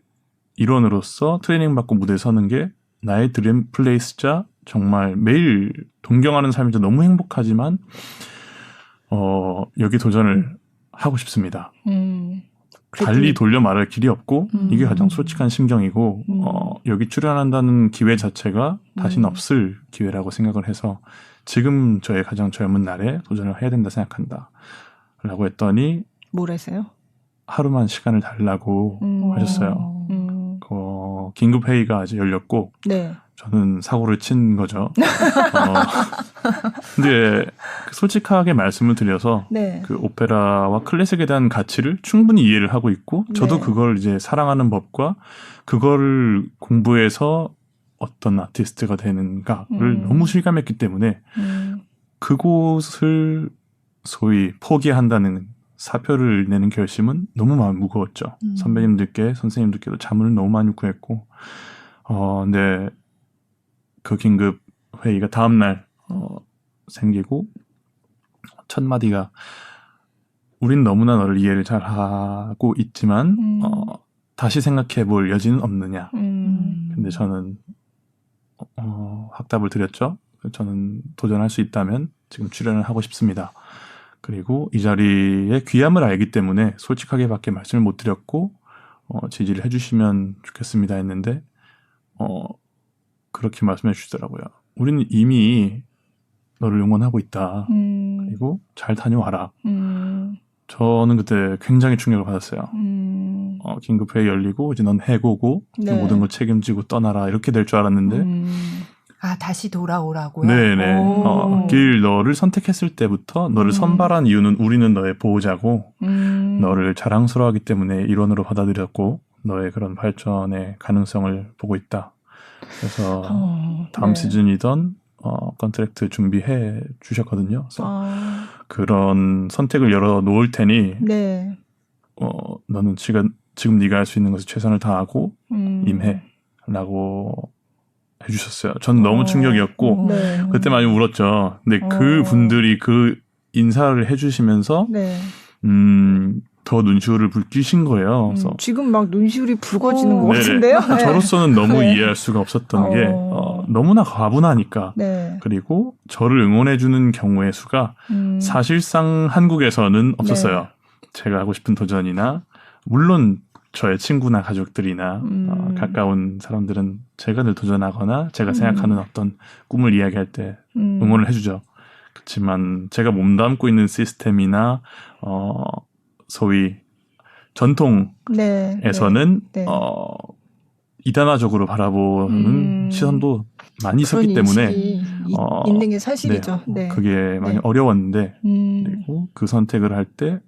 일원으로서 트레이닝 받고 무대에 서는 게 나의 드림 플레이스자 정말 매일 동경하는 삶이자 너무 행복하지만 여기 도전을 하고 싶습니다. 달리 돌려 말할 길이 없고 이게 가장 솔직한 심경이고 여기 출연한다는 기회 자체가 다시는 없을 기회라고 생각을 해서 지금 저의 가장 젊은 날에 도전을 해야 된다 생각한다 라고 했더니 뭐래세요? 하루만 시간을 달라고 하셨어요. 긴급 회의가 아직 열렸고 네. 저는 사고를 친 거죠. 근데 솔직하게 말씀을 드려서 네. 그 오페라와 클래식에 대한 가치를 충분히 이해를 하고 있고 저도 네. 그걸 이제 사랑하는 법과 그거를 공부해서 어떤 아티스트가 되는가를 너무 실감했기 때문에 그곳을 소위 포기한다는 사표를 내는 결심은 너무 마음 무거웠죠. 선배님들께 선생님들께도 자문을 너무 많이 구했고 근데 그 긴급 회의가 다음날 생기고 첫 마디가 우린 너무나 너를 이해를 잘하고 있지만 다시 생각해 볼 여지는 없느냐. 근데 저는 확답을 드렸죠. 저는 도전할 수 있다면 지금 출연을 하고 싶습니다. 그리고 이 자리의 귀함을 알기 때문에 솔직하게밖에 말씀을 못 드렸고 지지를 해주시면 좋겠습니다 했는데 그렇게 말씀해 주시더라고요. 우리는 이미 너를 응원하고 있다. 그리고 잘 다녀와라. 저는 그때 굉장히 충격을 받았어요. 긴급회의 열리고 이제 넌 해고고 네. 모든 걸 책임지고 떠나라 이렇게 될 줄 알았는데 다시 돌아오라고요? 네네. 길 너를 선택했을 때부터 너를 선발한 이유는 우리는 너의 보호자고 너를 자랑스러워하기 때문에 일원으로 받아들였고 너의 그런 발전의 가능성을 보고 있다. 그래서 다음 네. 시즌이던 컨트랙트 준비해 주셨거든요. 그래서 그런 선택을 열어 놓을 테니 네. 너는 지금 네가 할 수 있는 것을 최선을 다하고 임해라고 해주셨어요. 전 너무 충격이었고 네. 그때 많이 울었죠. 근데 그 분들이 그 인사를 해주시면서 네. 더 눈시울을 붉히신 거예요. 그래서 지금 막 눈시울이 붉어지는 것 네네. 같은데요. 네. 저로서는 너무 네. 이해할 수가 없었던 게 너무나 과분하니까. 네. 그리고 저를 응원해주는 경우의 수가 사실상 한국에서는 없었어요. 네. 제가 하고 싶은 도전이나 물론 저의 친구나 가족들이나 가까운 사람들은 제가 늘 도전하거나 제가 생각하는 어떤 꿈을 이야기할 때 응원을 해주죠. 그렇지만 제가 몸담고 있는 시스템이나 소위 전통에서는 네. 이단화적으로 바라보는 시선도 많이 있었기 때문에 있는 게 사실이죠. 네. 그게 많이 어려웠는데 그리고 그 선택을 할 때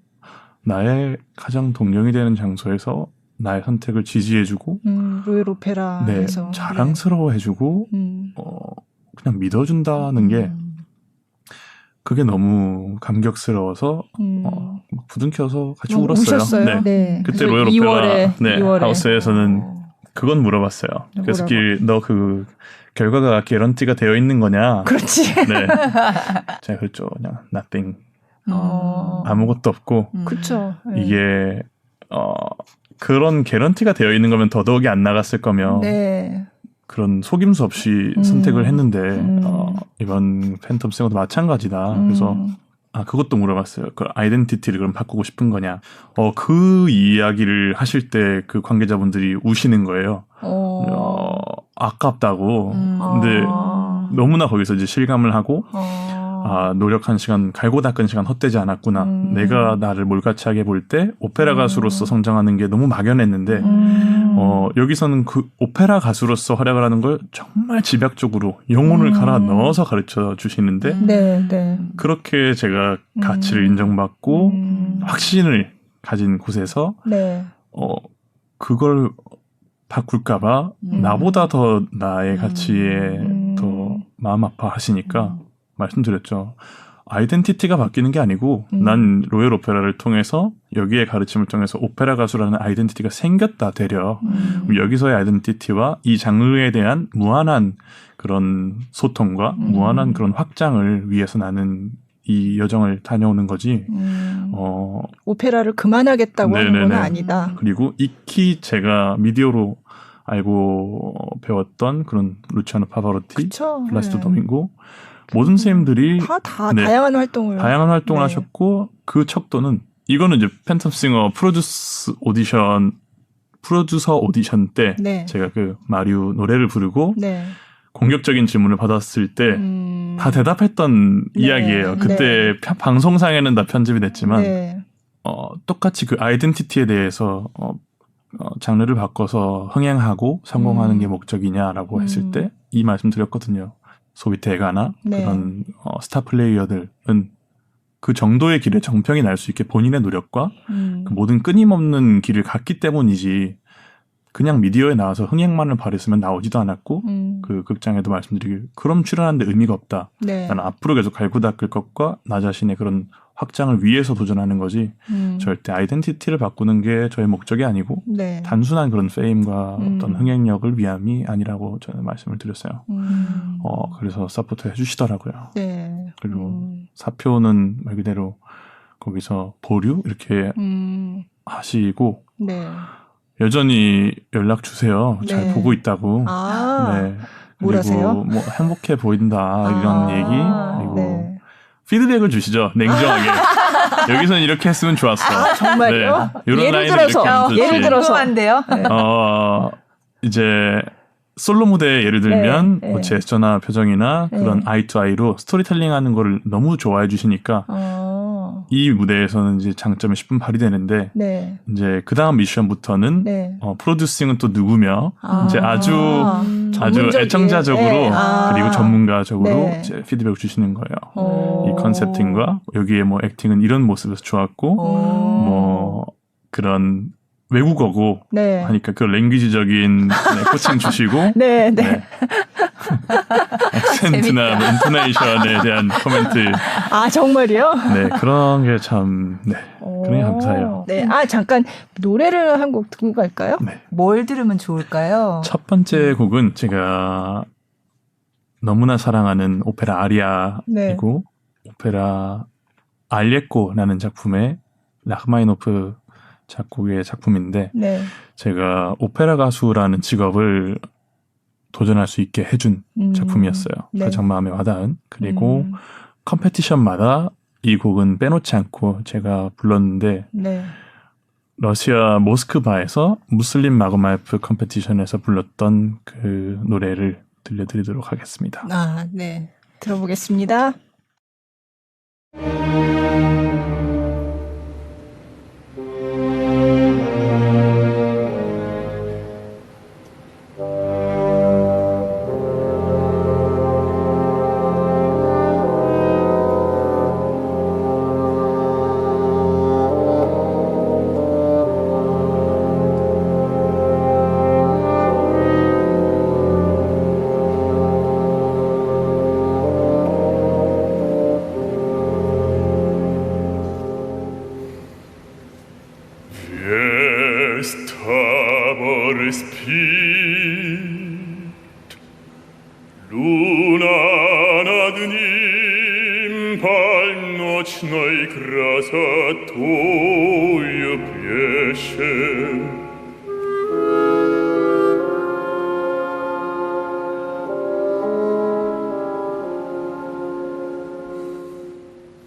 나의 가장 동력이 되는 장소에서 나의 선택을 지지해주고 로열 오페라에서 자랑스러워해주고 그냥 믿어준다는 게 그게 너무 감격스러워서 막 부둥켜서 같이 울었어요. 우셨어요? 네. 네. 그때 로열 오페라 2월에. 하우스에서는 그건 물어봤어요. 그래서 너 그 결과가 개런티가 되어 있는 거냐? 그렇지. 네. 제가 그랬죠. 그냥 nothing. 아무것도 없고. 그렇죠. 이게 그런 개런티가 되어 있는 거면 더더욱이 안 나갔을 거며. 네. 그런 속임수 없이 선택을 했는데 이번 팬텀 싱어도 마찬가지다. 그래서 그것도 물어봤어요. 그 아이덴티티를 그럼 바꾸고 싶은 거냐? 그 이야기를 하실 때 그 관계자분들이 우시는 거예요. 아깝다고. 근데 너무나 거기서 이제 실감을 하고 노력한 시간, 갈고 닦은 시간 헛되지 않았구나. 내가 나를 몰카치하게 볼 때 오페라 가수로서 성장하는 게 너무 막연했는데 여기서는 그 오페라 가수로서 활약을 하는 걸 정말 집약적으로 영혼을 갈아 넣어서 가르쳐 주시는데 네. 그렇게 제가 가치를 인정받고 확신을 가진 곳에서 그걸 바꿀까봐 나보다 더 나의 가치에 더 마음 아파하시니까 말씀드렸죠. 아이덴티티가 바뀌는 게 아니고 난 로열 오페라를 통해서 여기에 가르침을 통해서 오페라 가수라는 아이덴티티가 생겼다 되려 여기서의 아이덴티티와 이 장르에 대한 무한한 그런 소통과 무한한 그런 확장을 위해서 나는 이 여정을 다녀오는 거지. 오페라를 그만하겠다고 하는 건 아니다. 그리고 익히 제가 미디어로 알고 배웠던 그런 루치아노 파바로티, 플라시도 도밍고 모든 선생님들이 다 다양한 활동을 하셨고 그 척도는 이거는 이제 팬텀 싱어 프로듀서 오디션 때 제가 그 마리우 노래를 부르고 공격적인 질문을 받았을 때 다 대답했던 이야기예요. 그때 방송상에는 다 편집이 됐지만 똑같이 그 아이덴티티에 대해서 장르를 바꿔서 흥행하고 성공하는 게 목적이냐라고 했을 때 이 말씀 드렸거든요. 소위 대가나 그런 스타 플레이어들은 그 정도의 길에 정평이 날 수 있게 본인의 노력과 그 모든 끊임없는 길을 갔기 때문이지 그냥 미디어에 나와서 흥행만을 바랬으면 나오지도 않았고 그 극장에도 말씀드리길 그럼 출연하는데 의미가 없다. 나는 앞으로 계속 갈고 닦을 것과 나 자신의 그런 확장을 위해서 도전하는 거지 절대 아이덴티티를 바꾸는 게 저의 목적이 아니고 단순한 그런 페임과 어떤 흥행력을 위함이 아니라고 저는 말씀을 드렸어요. 그래서 서포트 해주시더라고요. 그리고 사표는 말 그대로 거기서 보류 이렇게 하시고 여전히 연락 주세요. 잘 보고 있다고. 그리고 하세요? 뭐 행복해 보인다 이런 얘기 그리고 피드백을 주시죠. 냉정하게. 여기서는 이렇게 했으면 좋았어. 정말요? 이런 예를 들어서 예를 들어서 한데요. 이제 솔로 무대 예를 들면 뭐 제스처나 표정이나 그런 아이 투 아이로 스토리텔링 하는 거를 너무 좋아해 주시니까 이 무대에서는 이제 장점이 10분 발휘되는데 이제 그 다음 미션부터는 프로듀싱은 또 누구며 이제 아주 애청자적으로 그리고 전문가적으로 이제 피드백을 주시는 거예요. 이 컨셉팅과 여기에 뭐 액팅은 이런 모습에서 좋았고 뭐 그런 외국어고 하니까 그 랭귀지적인 코칭 주시고 액센트나 인토네이션에 대한 코멘트 정말이요? 그런 게 참 그런 게 감사해요. 잠깐 노래를 한 곡 듣고 갈까요? 뭘 들으면 좋을까요? 첫 번째 곡은 제가 너무나 사랑하는 오페라 아리아이고 네. 오페라 알예코라는 작품의 라흐마니노프 작곡의 작품인데 네. 제가 오페라 가수라는 직업을 도전할 수 있게 해준 작품이었어요. 네. 가장 마음에 와닿은. 그리고 컴페티션마다 이 곡은 빼놓지 않고 제가 불렀는데 네. 러시아 모스크바에서 무슬림 마그마이프 컴페티션에서 불렀던 그 노래를 들려드리도록 하겠습니다. 아, 네. 들어보겠습니다.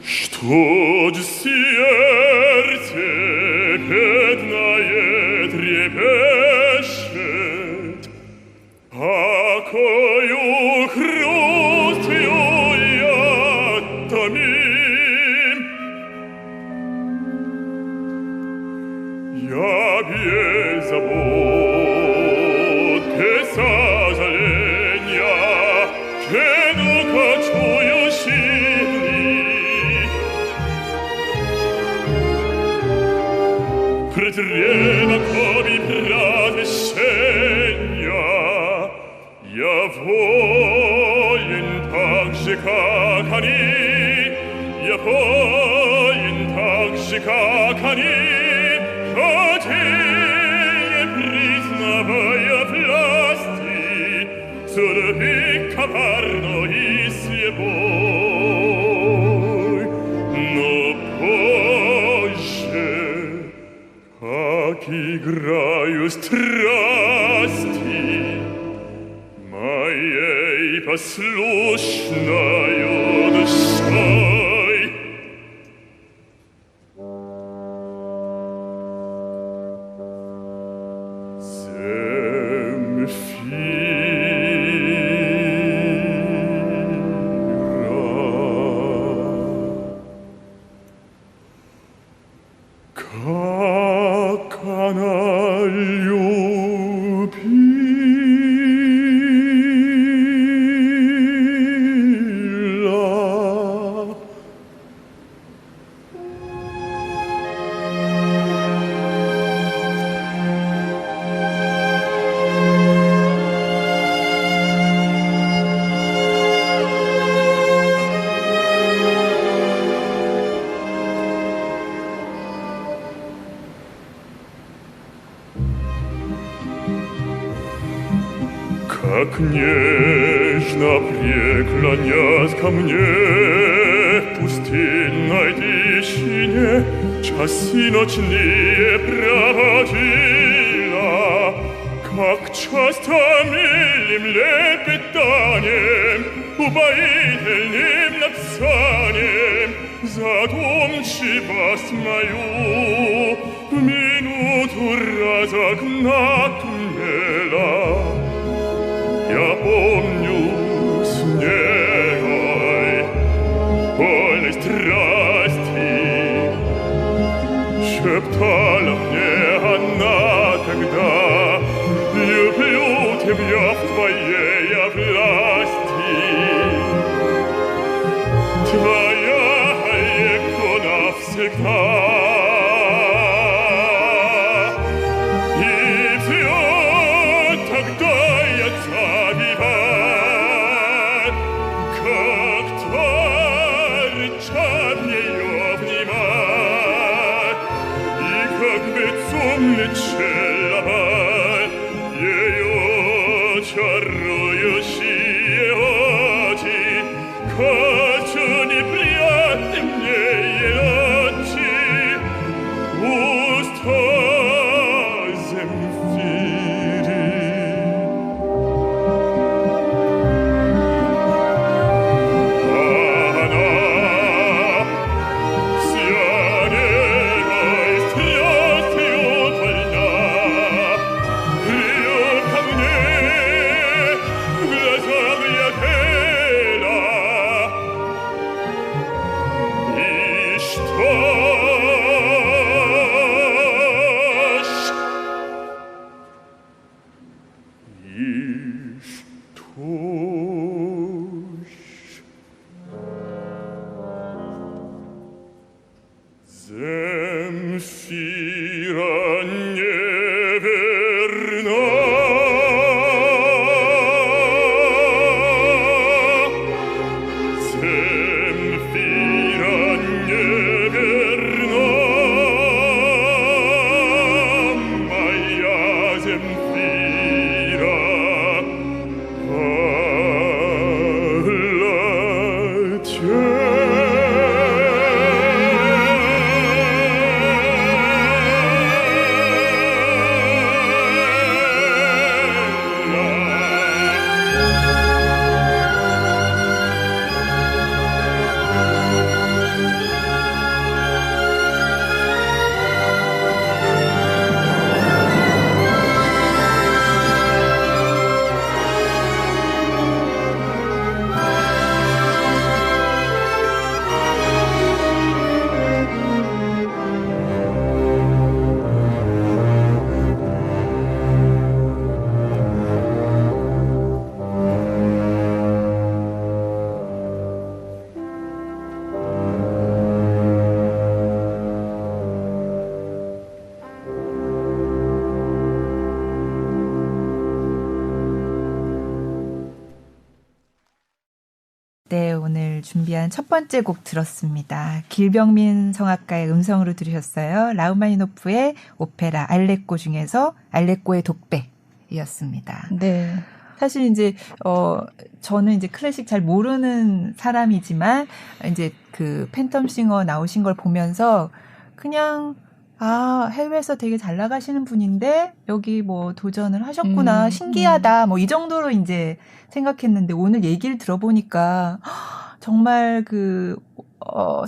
Что ж сердце бедное трепещет, покою грустью я томим? Я без забот, без сожаления, еду кочую сильный. Презренно коми предрешения, я воин так же, как они, я воин так же, как они, хотя не признавая власти, любви коварной и слепой, но позже, как играю страсти моей послушною душой. Как она любила. Как нежно преклонясь ко мне в пустынной тишине, часы ночные проводила, как часто милым лепетанием, упоительным напсанием задумчивость мою в минуту разогнатумела. Я помню с негой полной страсти, шептала мне она тогда: люблю тебя в твоей власти. Твоя легко навсегда. Целовать ее чарующие 네, 오늘 준비한 첫 번째 곡 들었습니다. 길병민 성악가의 음성으로 들으셨어요. 라흐마니노프의 오페라 알레꼬 중에서 알레꼬의 독백이었습니다. 네. 사실 이제 저는 이제 클래식 잘 모르는 사람이지만 이제 그 팬텀싱어 나오신 걸 보면서 그냥 해외에서 되게 잘 나가시는 분인데 여기 뭐 도전을 하셨구나. 신기하다. 뭐 이 정도로 이제 생각했는데 오늘 얘기를 들어보니까 정말 그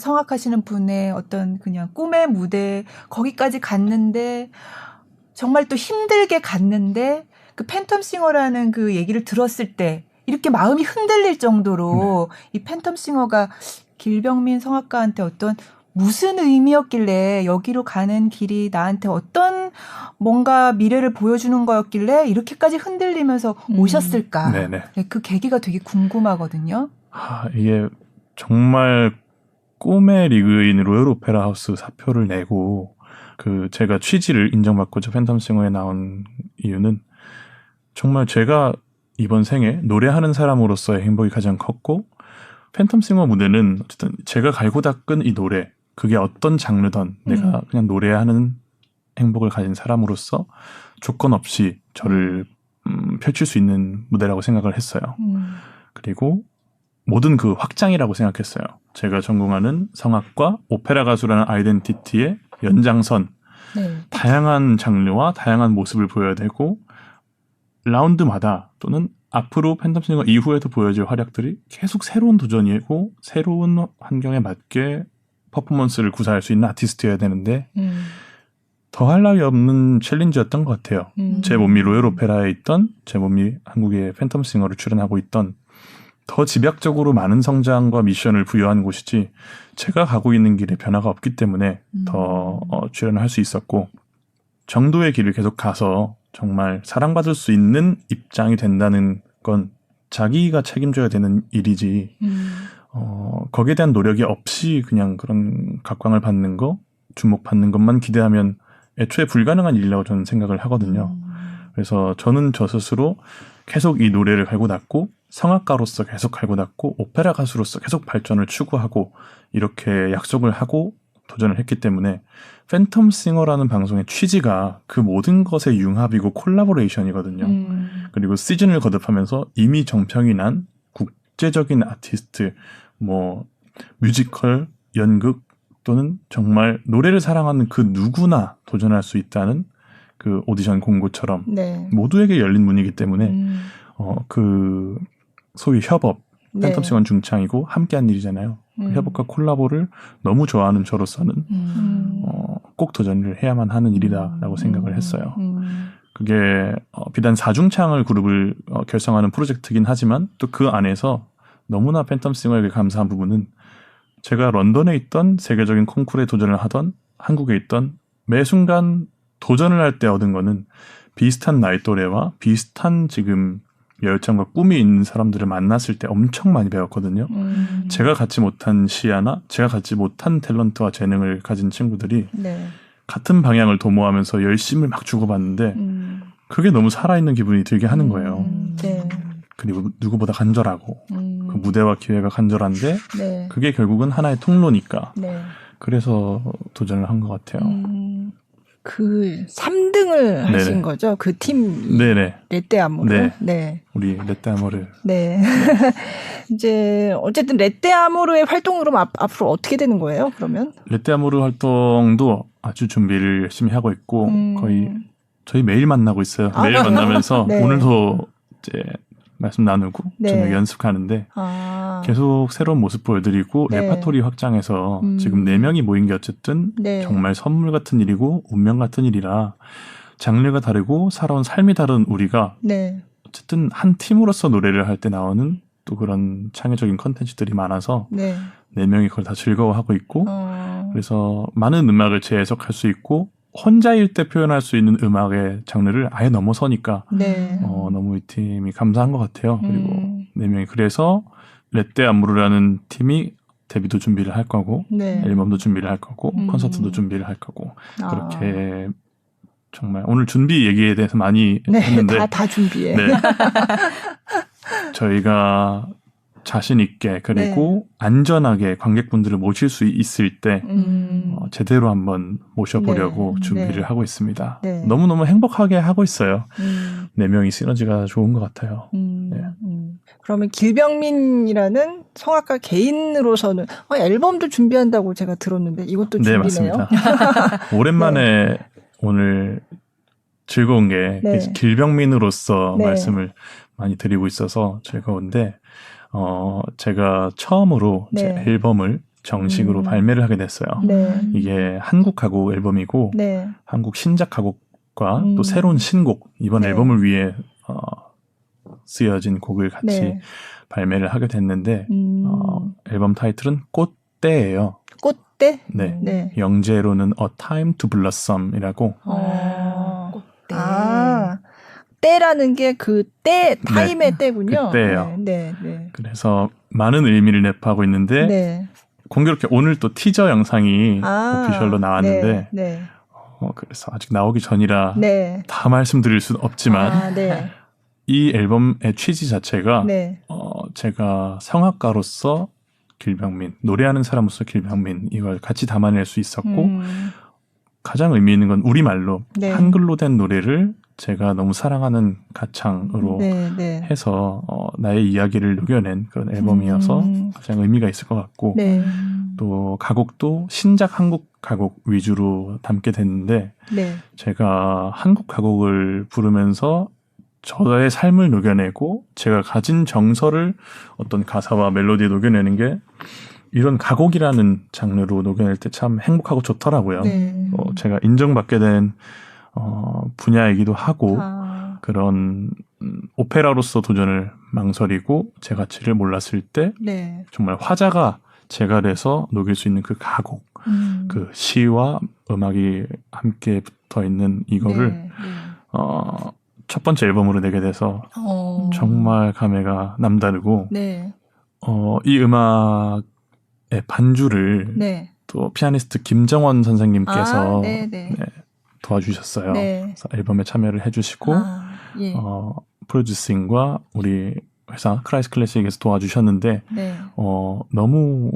성악하시는 분의 어떤 그냥 꿈의 무대 거기까지 갔는데 정말 또 힘들게 갔는데 그 팬텀싱어라는 그 얘기를 들었을 때 이렇게 마음이 흔들릴 정도로 이 팬텀싱어가 길병민 성악가한테 어떤 무슨 의미였길래 여기로 가는 길이 나한테 어떤 뭔가 미래를 보여주는 거였길래 이렇게까지 흔들리면서 오셨을까. 네네. 그 계기가 되게 궁금하거든요. 이게 정말 꿈의 리그인 로열 오페라 하우스 사표를 내고 그 제가 취지를 인정받고자 팬텀싱어에 나온 이유는 정말 제가 이번 생에 노래하는 사람으로서의 행복이 가장 컸고 팬텀싱어 무대는 어쨌든 제가 갈고 닦은 이 노래 그게 어떤 장르든 내가 그냥 노래하는 행복을 가진 사람으로서 조건 없이 저를 펼칠 수 있는 무대라고 생각을 했어요. 그리고 모든 그 확장이라고 생각했어요. 제가 전공하는 성악과 오페라 가수라는 아이덴티티의 연장선, 다양한 장르와 다양한 모습을 보여야 되고 라운드마다 또는 앞으로 팬텀싱어 이후에도 보여질 활약들이 계속 새로운 도전이고 새로운 환경에 맞게 퍼포먼스를 구사할 수 있는 아티스트여야 되는데 더할 나위 없는 챌린지였던 것 같아요. 제 몸이 로열 오페라에 있던 제 몸이 한국의 팬텀싱어를 출연하고 있던 더 집약적으로 많은 성장과 미션을 부여한 곳이지 제가 가고 있는 길에 변화가 없기 때문에 더 출연을 할 수 있었고 정도의 길을 계속 가서 정말 사랑받을 수 있는 입장이 된다는 건 자기가 책임져야 되는 일이지 거기에 대한 노력이 없이 그냥 그런 각광을 받는 거 주목받는 것만 기대하면 애초에 불가능한 일이라고 저는 생각을 하거든요. 그래서 저는 저 스스로 계속 이 노래를 갈고 닦고 성악가로서 계속 갈고 닦고 오페라 가수로서 계속 발전을 추구하고 이렇게 약속을 하고 도전을 했기 때문에 팬텀싱어라는 방송의 취지가 그 모든 것의 융합이고 콜라보레이션이거든요. 그리고 시즌을 거듭하면서 이미 정평이 난 국제적인 아티스트, 뭐 뮤지컬, 연극 또는 정말 노래를 사랑하는 그 누구나 도전할 수 있다는 그 오디션 공고처럼 모두에게 열린 문이기 때문에 그 소위 협업, 팬텀싱어는 중창이고 함께한 일이잖아요. 그 협업과 콜라보를 너무 좋아하는 저로서는 꼭 도전을 해야만 하는 일이다라고 생각을 했어요. 그게 비단 4중창을 그룹을 결성하는 프로젝트긴 하지만 또 그 안에서 너무나 팬텀싱어에게 감사한 부분은 제가 런던에 있던 세계적인 콩쿠르에 도전을 하던 한국에 있던 매 순간 도전을 할 때 얻은 거는 비슷한 나이 또래와 비슷한 지금 열정과 꿈이 있는 사람들을 만났을 때 엄청 많이 배웠거든요. 제가 갖지 못한 시야나 제가 갖지 못한 탤런트와 재능을 가진 친구들이 같은 방향을 도모하면서 열심을 막 주고받는데 그게 너무 살아있는 기분이 들게 하는 거예요. 그리고 누구보다 간절하고 그 무대와 기회가 간절한데 그게 결국은 하나의 통로니까 그래서 도전을 한 것 같아요. 그 3등을 하신 네네. 거죠? 그 팀 네네. 레떼아모르. 네. 네. 우리 레떼아모르. 네. 이제 어쨌든 레떼아모르의 활동으로 앞으로 어떻게 되는 거예요? 그러면? 레떼아모르 활동도 아주 준비를 열심히 하고 있고 거의 저희 매일 만나고 있어요. 아, 매일 만나면서 네. 오늘도 이제 말씀 나누고 네. 저녁 연습하는데 계속 새로운 모습 보여드리고 네. 레파토리 확장해서 지금 4명이 모인 게 어쨌든 네. 정말 선물 같은 일이고 운명 같은 일이라 장르가 다르고 살아온 삶이 다른 우리가 네. 어쨌든 한 팀으로서 노래를 할 때 나오는 또 그런 창의적인 컨텐츠들이 많아서 네. 4명이 그걸 다 즐거워하고 있고 그래서 많은 음악을 재해석할 수 있고 혼자일 때 표현할 수 있는 음악의 장르를 아예 넘어서니까 네. 너무 이 팀이 감사한 것 같아요. 그리고 4명이 그래서 레떼아모르라는 팀이 데뷔도 준비를 할 거고 네. 앨범도 준비를 할 거고 콘서트도 준비를 할 거고 아. 그렇게 정말 오늘 준비 얘기에 대해서 많이 네. 했는데 다 준비해. 네. 저희가 자신 있게 그리고 안전하게 관객분들을 모실 수 있을 때 제대로 한번 모셔보려고 네. 준비를 네. 하고 있습니다. 네. 너무너무 행복하게 하고 있어요. 4명이 시너지가 좋은 것 같아요. 네. 그러면 길병민이라는 성악가 개인으로서는 앨범도 준비한다고 제가 들었는데 이것도 네, 준비네요. 맞습니다. 오랜만에 오늘 즐거운 게 네. 길병민으로서 네. 말씀을 많이 드리고 있어서 즐거운데 제가 처음으로 네. 제 앨범을 정식으로 발매를 하게 됐어요. 네. 이게 한국 가곡 앨범이고 네. 한국 신작 가곡과 또 새로운 신곡 이번 네. 앨범을 위해 쓰여진 곡을 같이 네. 발매를 하게 됐는데 앨범 타이틀은 꽃대예요. 꽃대? 네. 네. 영재로는 A Time to Blossom이라고 꽃대. 때라는 게 그 때, 타임의 때군요. 그때예요. 네, 네. 그래서 많은 의미를 내포하고 있는데 네. 공교롭게 오늘 또 티저 영상이 오피셜로 나왔는데 네, 네. 그래서 아직 나오기 전이라 네. 다 말씀드릴 수는 없지만 네. 이 앨범의 취지 자체가 네. 제가 성악가로서 길병민, 노래하는 사람으로서 길병민 이걸 같이 담아낼 수 있었고 가장 의미 있는 건 우리말로 네. 한글로 된 노래를 제가 너무 사랑하는 가창으로 네, 네. 해서 나의 이야기를 녹여낸 그런 앨범이어서 가장 의미가 있을 것 같고 네. 또 가곡도 신작 한국 가곡 위주로 담게 됐는데 네. 제가 한국 가곡을 부르면서 저의 삶을 녹여내고 제가 가진 정서를 어떤 가사와 멜로디에 녹여내는 게 이런 가곡이라는 장르로 녹여낼 때 참 행복하고 좋더라고요. 네. 제가 인정받게 된 분야이기도 하고 그런 오페라로서 도전을 망설이고 제 가치를 몰랐을 때 네. 정말 화자가 제가 돼서 녹일 수 있는 그 가곡, 그 시와 음악이 함께 붙어 있는 이거를 네. 첫 번째 앨범으로 내게 돼서 정말 감회가 남다르고 네. 이 음악의 반주를 네. 또 피아니스트 김정원 선생님께서 네, 네. 도와주셨어요. 네. 그래서 앨범에 참여를 해주시고 예. 프로듀싱과 우리 회사 크라이스 클래식에서 도와주셨는데 네. 너무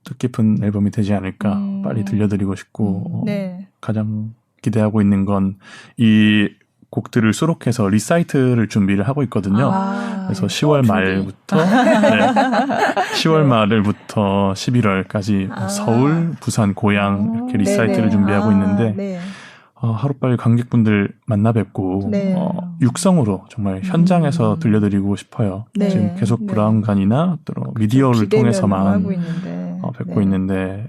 뜻깊은 앨범이 되지 않을까 빨리 들려드리고 싶고 네. 가장 기대하고 있는 건 이 곡들을 수록해서 리사이트를 준비를 하고 있거든요. 그래서 10월 말부터 10월 말부터 11월까지 서울, 부산, 고향 이렇게 리사이트를 네네. 준비하고 있는데 네. 하루빨리 관객분들 만나 뵙고 네. 육성으로 정말 현장에서 들려드리고 싶어요. 네. 지금 계속 네. 브라운관이나 또 미디어를 기대면 통해서만 하고 있는데. 뵙고 네. 있는데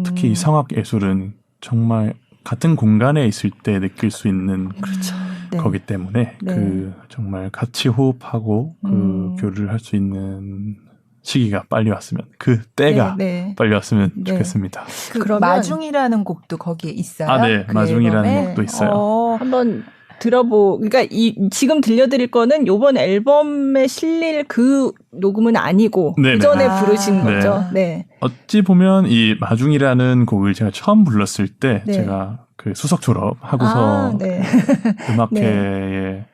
특히 이 성악 예술은 정말 같은 공간에 있을 때 느낄 수 있는 그렇죠. 네. 거기 때문에 네. 그 정말 같이 호흡하고 그 교류를 할 수 있는 시기가 빨리 왔으면 그 때가 네, 네. 빨리 왔으면 네. 좋겠습니다. 그러면- 마중이라는 곡도 거기에 있어요. 네, 그 마중이라는 앨범에? 곡도 있어요. 한번 그러니까 지금 들려드릴 거는 요번 앨범에 실릴 그 녹음은 아니고 네네. 이전에 아. 부르신 네. 거죠. 네. 어찌 보면 이 마중이라는 곡을 제가 처음 불렀을 때 네. 제가 그 수석 졸업하고서 네. 음악회에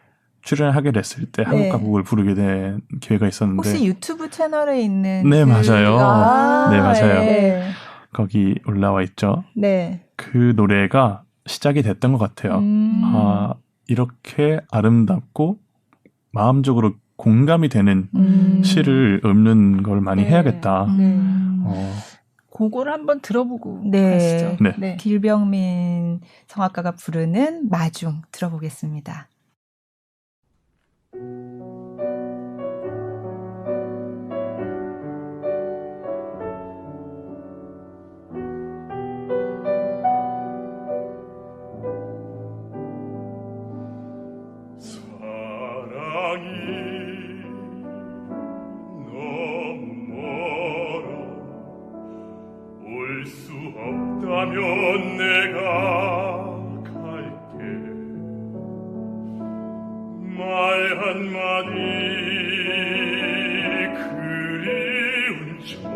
출연하게 됐을 때 한국 가곡을 부르게 된 기회가 있었는데 혹시 유튜브 채널에 있는 네, 맞아요. 네, 맞아요. 네. 거기 올라와 있죠. 네. 그 노래가 시작이 됐던 것 같아요. 아, 이렇게 아름답고 마음적으로 공감이 되는 시를 읊는 걸 많이 네. 해야겠다. 그거를 한번 들어보고 네. 가시죠. 네. 네. 길병민 성악가가 부르는 마중 들어보겠습니다. 사랑이 너무 멀어 올 수 없다면 내가 갈게 말 한마디 그리운 저녁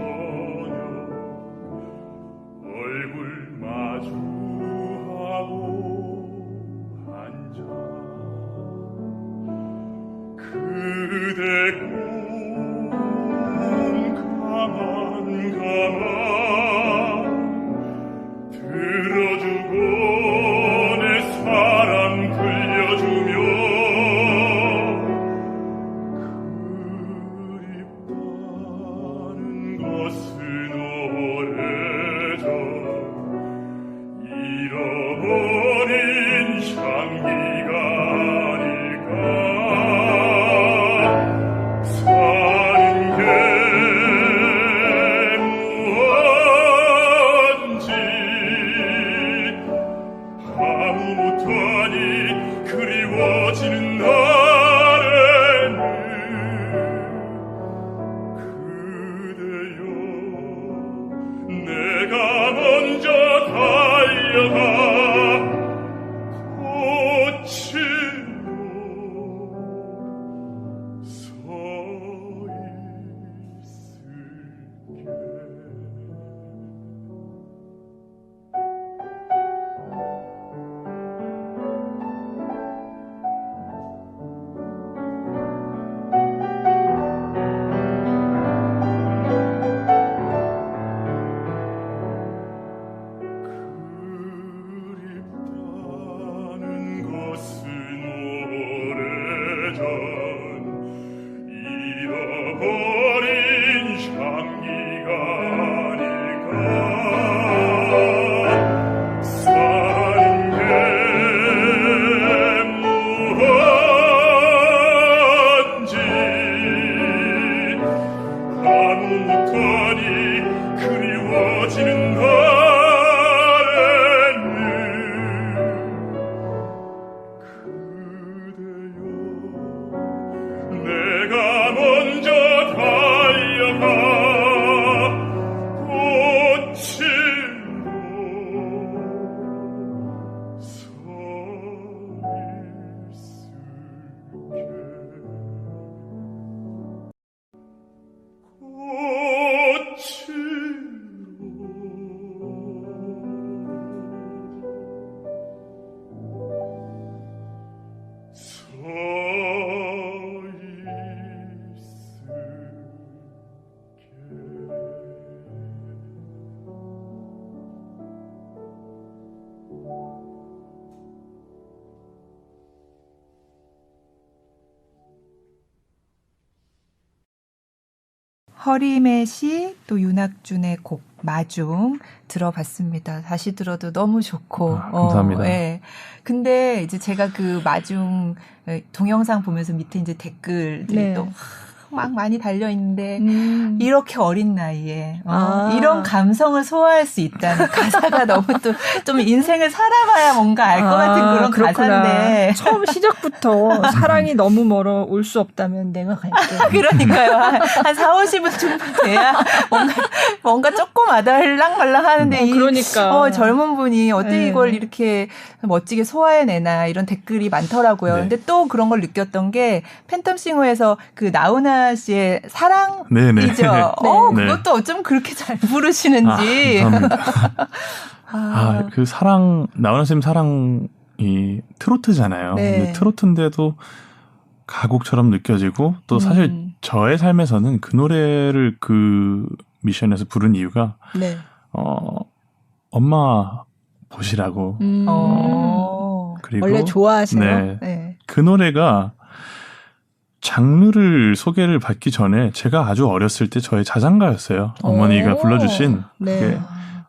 얼굴 마주하고 앉아 그대 꿈 가만 들어주고 내 사랑 들려주며 그립다는 것은 오래전 잃어버린 향기가 아닐까 사는 게 무언지 아무 못하니 그리워지는 날에는 그대여 내가 먼저 달려가 꽃으로 서 있을게 그립다는 것은 오래전 잃어버린 향기가 아닐까 사는 게 무언지 아무 못하니 그리워지는 날에는 그대여 내가 먼저 달려가 꽃으로 서 허림의 시, 또 윤학준의 곡 마중 들어봤습니다. 다시 들어도 너무 좋고. 감사합니다. 예. 근데 이제 제가 그 마중 동영상 보면서 밑에 이제 댓글들이 네. 또 막 많이 달려 있는데 이렇게 어린 나이에 아. 이런 감성을 소화할 수 있다는 가사가 너무 또 좀 인생을 살아봐야 뭔가 알 것 같은 그런 그렇구나. 가사인데. 처음 시작부터 사랑이 너무 멀어 올 수 없다면 내가 갈게. 그러니까요. 한 4, 50은 좀 돼야 뭔가 조금 아달랑말랑 하는데 그러니까. 젊은 분이 어떻게 네. 이걸 이렇게 멋지게 소화해내나 이런 댓글이 많더라고요. 네. 근데 또 그런 걸 느꼈던 게 팬텀싱어에서 그 나훈아 씨의 사랑이죠. 네네. 그것도 어쩜 그렇게 잘 부르시는지. 감사합니다. 그 사랑, 나훈아 쌤 사랑이 트로트잖아요. 네. 근데 트로트인데도 가곡처럼 느껴지고 또 사실 저의 삶에서는 그 노래를 그 미션에서 부른 이유가 네. 엄마 보시라고. 그리고 원래 좋아하세요? 네. 네. 그 노래가 장르를 소개를 받기 전에 제가 아주 어렸을 때 저의 자장가였어요. 어머니가 불러주신 네. 그게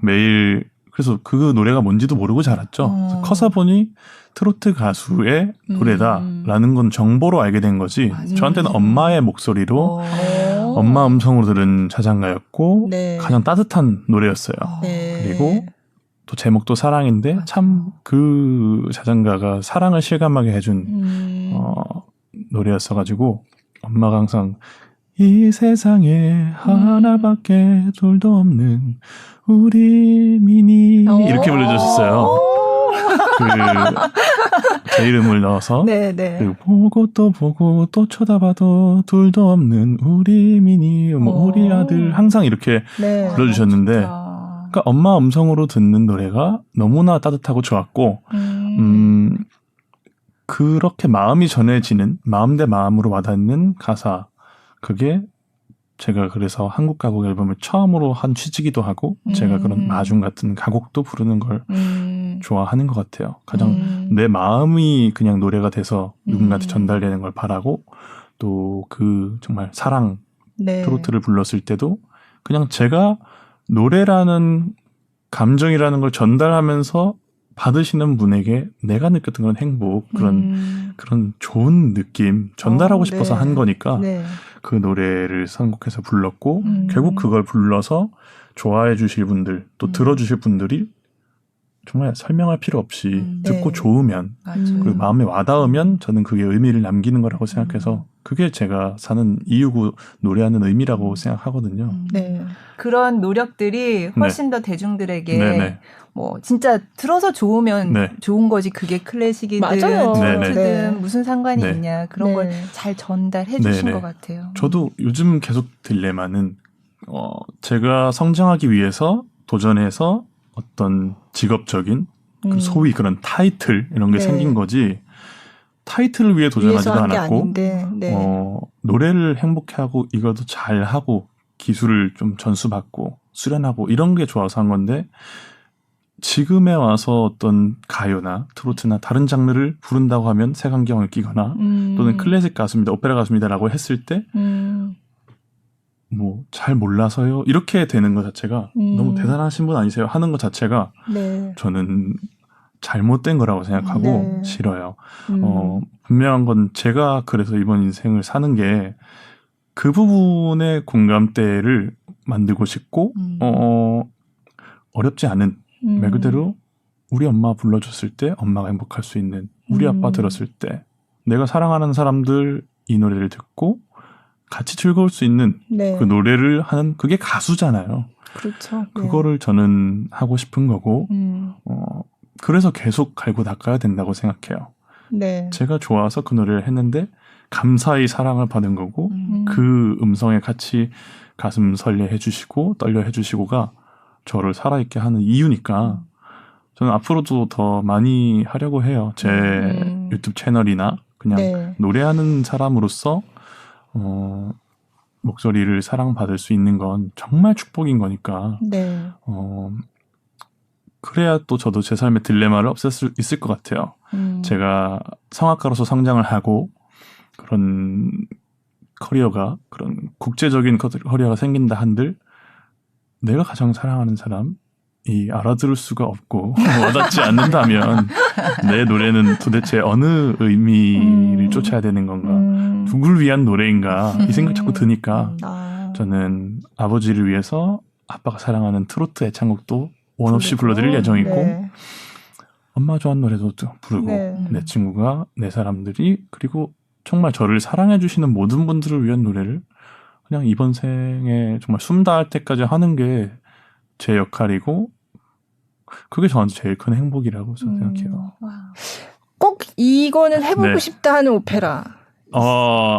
매일 그래서 그 노래가 뭔지도 모르고 자랐죠. 그래서 커서 보니 트로트 가수의 노래다라는 건 정보로 알게 된 거지. 저한테는 엄마의 목소리로 엄마 음성으로 들은 자장가였고 네. 가장 따뜻한 노래였어요. 네. 그리고 또 제목도 사랑인데 참 그 자장가가 사랑을 실감하게 해준 노래였어가지고 엄마가 항상 이 세상에 하나밖에 둘도 없는 우리 미니 이렇게 불러주셨어요. 제 이름을 넣어서 네네. 그리고 보고 또 쳐다봐도 둘도 없는 우리 미니 뭐 우리 아들 항상 이렇게 네. 불러주셨는데 그러니까 엄마 음성으로 듣는 노래가 너무나 따뜻하고 좋았고 그렇게 마음이 전해지는 마음 대 마음으로 와닿는 가사 그게 제가 그래서 한국 가곡 앨범을 처음으로 한 취지기도 하고 제가 그런 마중 같은 가곡도 부르는 걸 좋아하는 것 같아요. 가장 내 마음이 그냥 노래가 돼서 누군가한테 전달되는 걸 바라고 또 그 정말 사랑 네. 트로트를 불렀을 때도 그냥 제가 노래라는 감정이라는 걸 전달하면서 받으시는 분에게 내가 느꼈던 그런 행복, 그런 좋은 느낌 전달하고 싶어서 네. 한 거니까 네. 그 노래를 선곡해서 불렀고 결국 그걸 불러서 좋아해 주실 분들 또 들어주실 분들이 정말 설명할 필요 없이 듣고 네. 좋으면 그리고 마음에 와닿으면 저는 그게 의미를 남기는 거라고 생각해서 그게 제가 사는 이유고 노래하는 의미라고 생각하거든요. 네. 그런 노력들이 훨씬 더 대중들에게 네네. 뭐 진짜 들어서 좋으면 네. 좋은 거지 그게 클래식이든 맞아요. 트로트든 네. 무슨 상관이 네. 있냐 그런 네. 걸 잘 전달해 주신 네네. 것 같아요. 저도 요즘 계속 딜레마는 제가 성장하기 위해서 도전해서 어떤 직업적인 소위 그런 타이틀 이런 게 네. 생긴 거지 타이틀을 위해 도전하지도 위해서 한 게 않았고 아닌데, 네. 노래를 행복해하고 이것도 잘하고 기술을 좀 전수받고 수련하고 이런 게 좋아서 한 건데 지금에 와서 어떤 가요나 트로트나 다른 장르를 부른다고 하면 색안경을 끼거나 또는 클래식 가수입니다, 오페라 가수입니다라고 했을 때 뭐 잘 몰라서요 이렇게 되는 것 자체가 너무 대단하신 분 아니세요 하는 것 자체가 네. 저는 잘못된 거라고 생각하고 네. 싫어요. 분명한 건 제가 그래서 이번 인생을 사는 게 그 부분의 공감대를 만들고 싶고 어렵지 않은 말 그대로 우리 엄마 불러줬을 때 엄마가 행복할 수 있는 우리 아빠 들었을 때 내가 사랑하는 사람들 이 노래를 듣고 같이 즐거울 수 있는 네. 그 노래를 하는 그게 가수잖아요. 그렇죠. 그거를 저는 하고 싶은 거고 그래서 계속 갈고 닦아야 된다고 생각해요. 네. 제가 좋아서 그 노래를 했는데 감사히 사랑을 받은 거고 그 음성에 같이 가슴 설레해 주시고 떨려 해 주시고가 저를 살아있게 하는 이유니까 저는 앞으로도 더 많이 하려고 해요. 제 유튜브 채널이나 그냥 네. 노래하는 사람으로서 목소리를 사랑받을 수 있는 건 정말 축복인 거니까 네. 그래야 또 저도 제 삶의 딜레마를 없앨 수 있을 것 같아요. 제가 성악가로서 성장을 하고 그런 커리어가 그런 국제적인 커리어가 생긴다 한들 내가 가장 사랑하는 사람이 알아들을 수가 없고 와닿지 않는다면 내 노래는 도대체 어느 의미를 쫓아야 되는 건가 누굴 위한 노래인가 이 생각 자꾸 드니까 저는 아버지를 위해서 아빠가 사랑하는 트로트 애창곡도 원 없이 불러드릴 예정이고 네. 엄마 좋아하는 노래도 부르고 네. 내 친구가 내 사람들이 그리고 정말 저를 사랑해 주시는 모든 분들을 위한 노래를 그냥 이번 생에 정말 숨 닿을 때까지 하는 게 제 역할이고 그게 저한테 제일 큰 행복이라고 저는 생각해요. 꼭 이거는 해보고 네. 싶다 하는 오페라.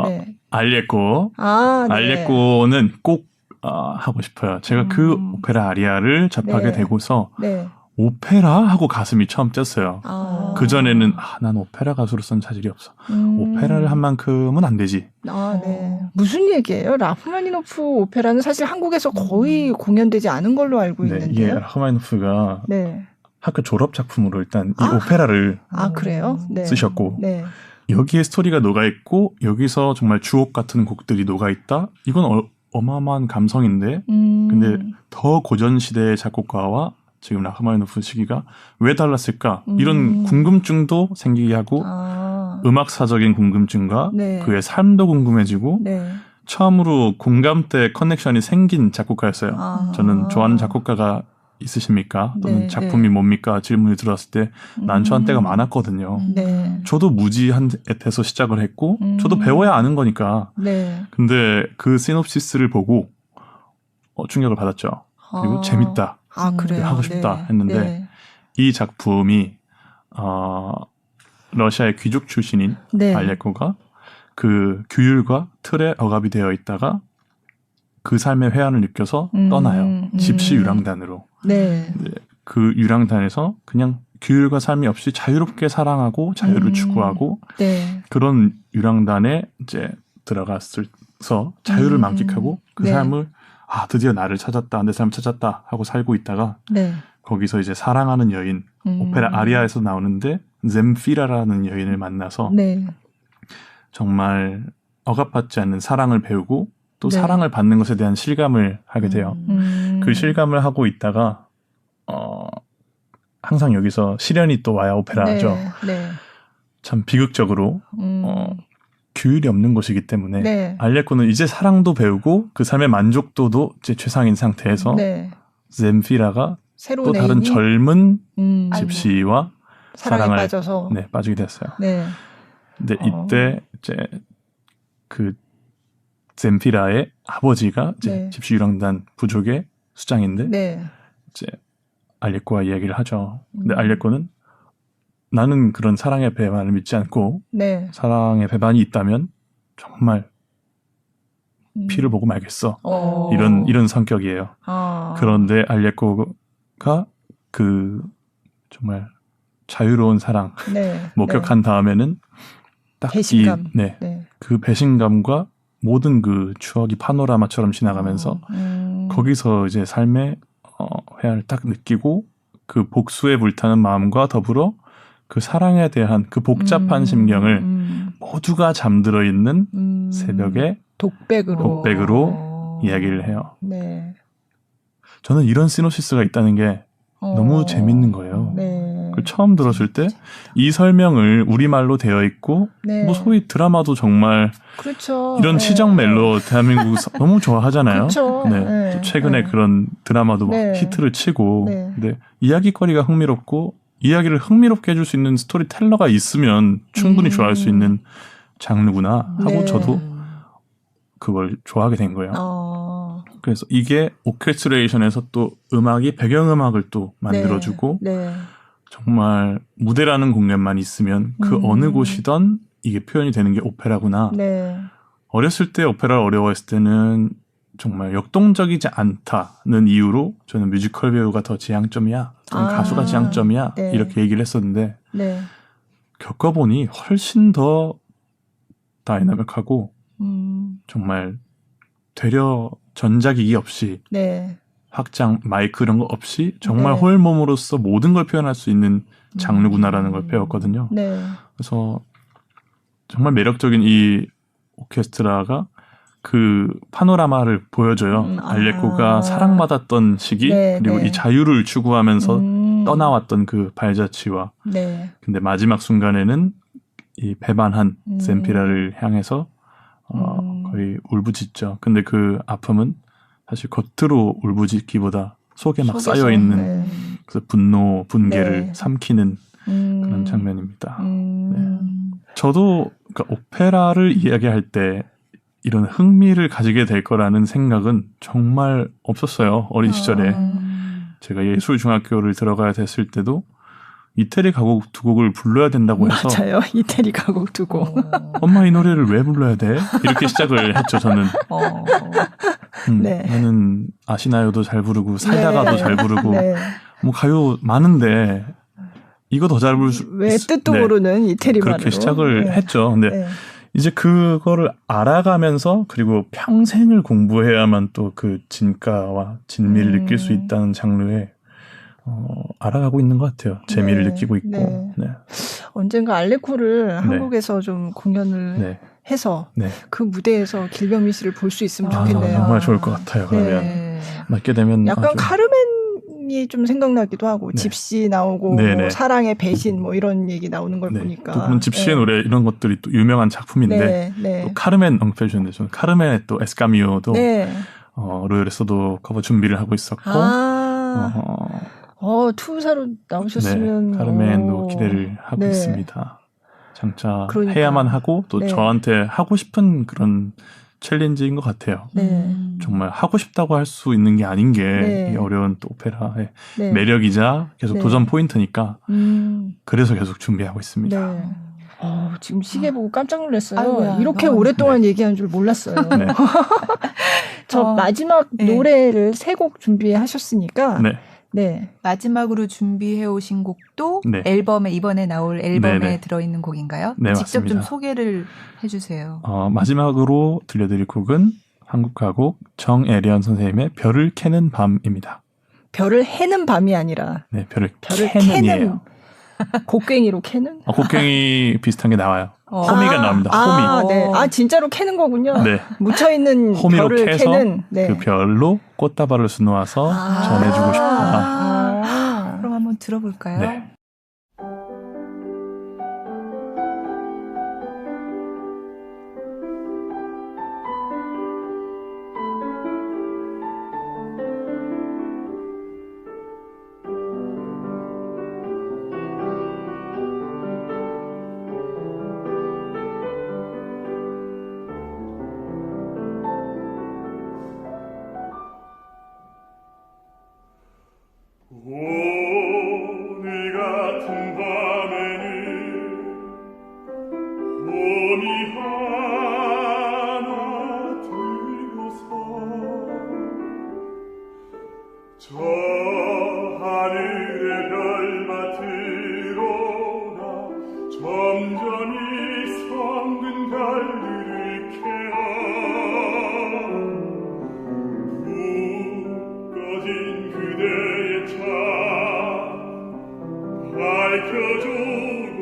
네. 알레꼬. 아, 네. 알레꼬는 꼭 하고 싶어요. 제가 그 오페라 아리아를 접하게 네. 되고서 네. 오페라 하고 가슴이 처음 뛰었어요. 아. 그전에는 난 오페라 가수로서는 자질이 없어. 오페라를 한 만큼은 안 되지. 아, 네. 무슨 얘기예요? 라흐마니노프 오페라는 사실 한국에서 거의 공연되지 않은 걸로 알고 네, 이게 있는데요. 라흐마니노프가 네. 학교 졸업 작품으로 일단 이 오페라를 그래요? 네. 쓰셨고 네. 여기에 스토리가 녹아있고 여기서 정말 주옥 같은 곡들이 녹아있다? 이건 어마어마한 감성인데 근데 더 고전 시대의 작곡가와 지금 라흐마니노프 시기가 왜 달랐을까? 이런 궁금증도 생기게 하고 음악사적인 궁금증과 네. 그의 삶도 궁금해지고 네. 처음으로 공감대 커넥션이 생긴 작곡가였어요. 저는 좋아하는 작곡가가 있으십니까? 또는 네, 작품이 네. 뭡니까? 질문이 들어왔을 때 난처한 때가 많았거든요. 네. 저도 무지한에서 시작을 했고 저도 배워야 아는 거니까. 네. 근데 그 시놉시스를 보고 충격을 받았죠. 그리고 재밌다. 그래요. 하고 싶다 네. 했는데 네. 이 작품이 러시아의 귀족 출신인 네. 알레코가 그 규율과 틀에 억압이 되어 있다가 그 삶의 회한을 느껴서 떠나요. 집시 유랑단으로. 네. 그 유랑단에서 그냥 규율과 삶이 없이 자유롭게 사랑하고 자유를 추구하고 네. 그런 유랑단에 이제 들어가서 자유를 만끽하고 그 네. 삶을 드디어 나를 찾았다, 내 삶을 찾았다 하고 살고 있다가 네. 거기서 이제 사랑하는 여인, 오페라 아리아에서 나오는데 젬피라라는 여인을 만나서 네. 정말 억압받지 않는 사랑을 배우고 또 네. 사랑을 받는 것에 대한 실감을 하게 돼요. 그 실감을 하고 있다가 항상 여기서 시련이 또 와야 오페라죠. 네. 네. 참 비극적으로 규율이 없는 곳이기 때문에 네. 알레코는 이제 사랑도 배우고 그 삶의 만족도도 이제 최상인 상태에서 네. 젬피라가 새로운 또 다른 애인이? 젊은 집시와 사랑에 사랑을 빠져서 빠지게 됐어요. 네. 근데 이때 이제 그 젬피라의 아버지가 이제 네. 집시 유랑단 부족의 수장인데 네. 이제 알레코와 이야기를 하죠. 근데 알레코는 나는 그런 사랑의 배반을 믿지 않고 네. 사랑의 배반이 있다면 정말 피를 보고 말겠어. 이런 성격이에요. 그런데 알레코가 그 정말 자유로운 사랑 네. 목격한 다음에는 딱 배신감. 네. 그 배신감과 모든 그 추억이 파노라마처럼 지나가면서 거기서 이제 삶의 회한을 딱 느끼고 그 복수에 불타는 마음과 더불어 그 사랑에 대한 그 복잡한 심경을 모두가 잠들어 있는 새벽에 독백으로 이야기를 해요. 네. 저는 이런 시놉시스가 있다는 게 너무 재밌는 거예요. 네. 그걸 처음 들었을 때 이 설명을 우리말로 되어 있고 네. 뭐 소위 드라마도 정말 그렇죠. 이런 네. 시정 멜로 대한민국 너무 좋아하잖아요. 그렇죠. 네. 네. 또 최근에 네. 그런 드라마도 막 네. 히트를 치고 네. 근데 이야기거리가 흥미롭고 이야기를 흥미롭게 해줄 수 있는 스토리텔러가 있으면 충분히 좋아할 수 있는 장르구나 하고 네. 저도 그걸 좋아하게 된 거예요. 그래서 이게 오케스트레이션에서 또 음악이 배경음악을 또 만들어주고 네. 정말 무대라는 공간만 있으면 그 어느 곳이든 이게 표현이 되는 게 오페라구나. 네. 어렸을 때 오페라를 어려워했을 때는 정말 역동적이지 않다는 이유로 저는 뮤지컬 배우가 더 지향점이야. 또는 가수가 지향점이야. 네. 이렇게 얘기를 했었는데 네. 겪어보니 훨씬 더 다이나믹하고 정말 되려 전자기기 없이 네. 확장, 마이크 이런 거 없이 정말 네. 홀몸으로써 모든 걸 표현할 수 있는 장르구나라는 걸 배웠거든요. 네. 그래서 정말 매력적인 이 오케스트라가 그 파노라마를 보여줘요. 알레코가 사랑받았던 시기 네, 그리고 네. 이 자유를 추구하면서 떠나왔던 그 발자취와 네. 근데 마지막 순간에는 이 배반한 젬피라를 향해서 거의 울부짖죠. 근데 그 아픔은 사실 겉으로 울부짖기보다 속에 막 속에서, 쌓여있는 네. 그래서 분노, 분개를 네. 삼키는 그런 장면입니다. 네. 저도 그러니까 오페라를 이야기할 때 이런 흥미를 가지게 될 거라는 생각은 정말 없었어요. 어린 시절에. 제가 예술중학교를 들어가야 됐을 때도 이태리 가곡 두 곡을 불러야 된다고 해서 맞아요. 이태리 가곡 두 곡. 엄마 이 노래를 왜 불러야 돼? 이렇게 시작을 했죠. 저는. 네. 나는 아시나요도 잘 부르고 살다가도 네. 잘 부르고 네. 뭐 가요 많은데 이거 더 잘 부를 수 왜 뜻도 모르는 이태리말로. 그렇게 시작을 네. 했죠. 근데 네. 이제 그거를 알아가면서 그리고 평생을 공부해야만 또 그 진가와 진미를 느낄 수 있다는 장르에 알아가고 있는 것 같아요. 재미를 네, 느끼고 있고. 네. 네. 언젠가 알레코를 네. 한국에서 좀 공연을 네. 해서 네. 그 무대에서 길병민 씨를 볼 수 있으면 좋겠네요. 정말 좋을 것 같아요. 그러면 네. 맞게 되면 약간 아주 카르멘이 좀 생각나기도 하고 네. 집시 나오고 네, 뭐 네. 사랑의 배신 뭐 이런 얘기 나오는 걸 네. 보니까 또 보면 집시의 네. 노래 이런 것들이 또 유명한 작품인데 네, 네. 또 카르멘 언급해 주셨는데 저는 카르멘의 또 에스카미오도 네. 로열에서도 커버 준비를 하고 있었고 투사로 나오셨으면 네, 카르멘도 기대를 하고 네. 있습니다. 장차 그러니까요. 해야만 하고 또 네. 저한테 하고 싶은 그런 챌린지인 것 같아요. 네. 정말 하고 싶다고 할 수 있는 게 아닌 게 네. 이 어려운 또 오페라의 네. 매력이자 계속 네. 도전 포인트니까 그래서 계속 준비하고 있습니다. 네. 지금 시계 보고 깜짝 놀랐어요. 아이고야, 이렇게 너무 오랫동안 얘기한 줄 몰랐어요. 네. 저 마지막 네. 노래를 3곡 준비하셨으니까 네. 네. 마지막으로 준비해 오신 곡도 네. 앨범에 이번에 나올 앨범에 네네. 들어있는 곡인가요? 네, 직접 맞습니다. 좀 소개를 해주세요. 마지막으로 들려드릴 곡은 한국 가곡 정애련 선생님의 별을 캐는 밤입니다. 별을 해는 밤이 아니라 네, 별을 별을 캐는이에요. 곡괭이로 캐는? 곡괭이 비슷한 게 나와요. 호미가 나옵니다. 호미. 네. 진짜로 캐는 거군요. 네. 묻혀있는 호미로 별을 캐서 캐는. 네. 그 별로 꽃다발을 수놓아서 전해주고 싶다. 그럼 한번 들어볼까요? 네. 오늘 같은 밤에는 봄이 하나 들고서 저 하늘의 별밭으로 나 점점이 성근 달들을 캐어 꺼진 그대의 차 밝혀주고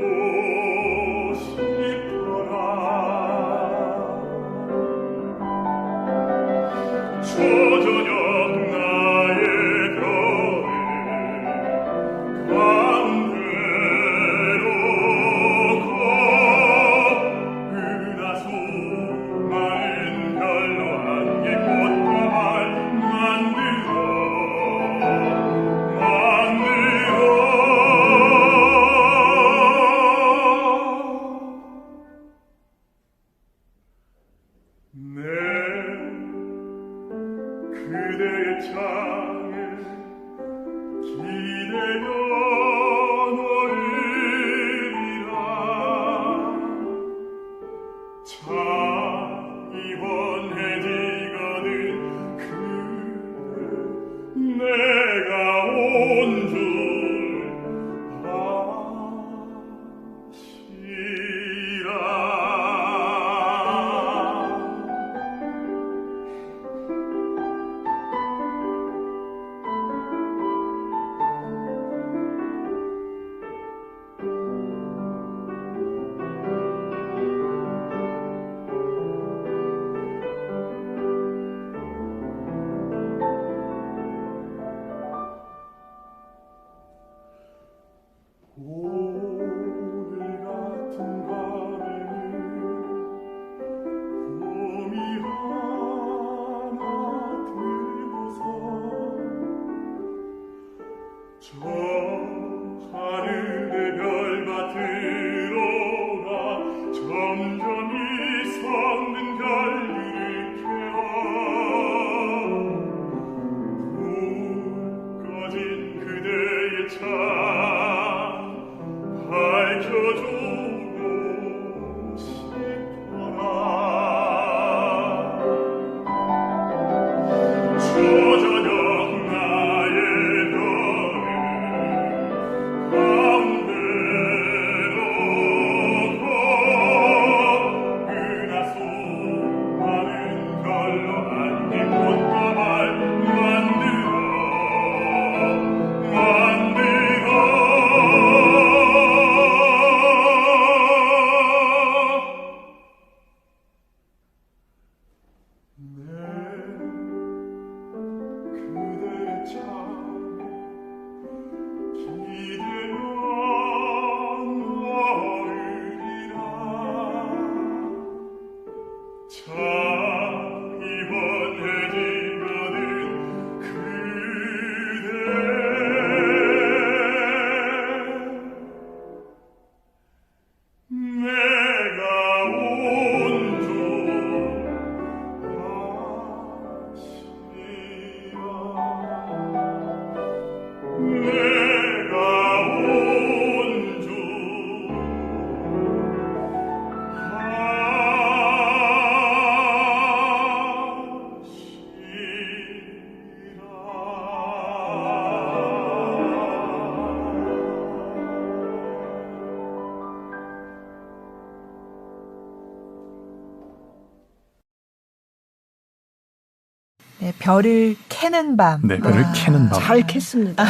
싶어라 초저녁 나의 별에 가운데로 은하수 많은 별로 안개 꽃다발 만들어 내 그대의 창에 기대어 놓으리라 창이 원해지거든 그대 내가 온 줄 자 이번 해지가는 그대 내가 온줄 네, 별을 캐는 밤. 네, 별을 캐는 밤. 잘 캤습니다.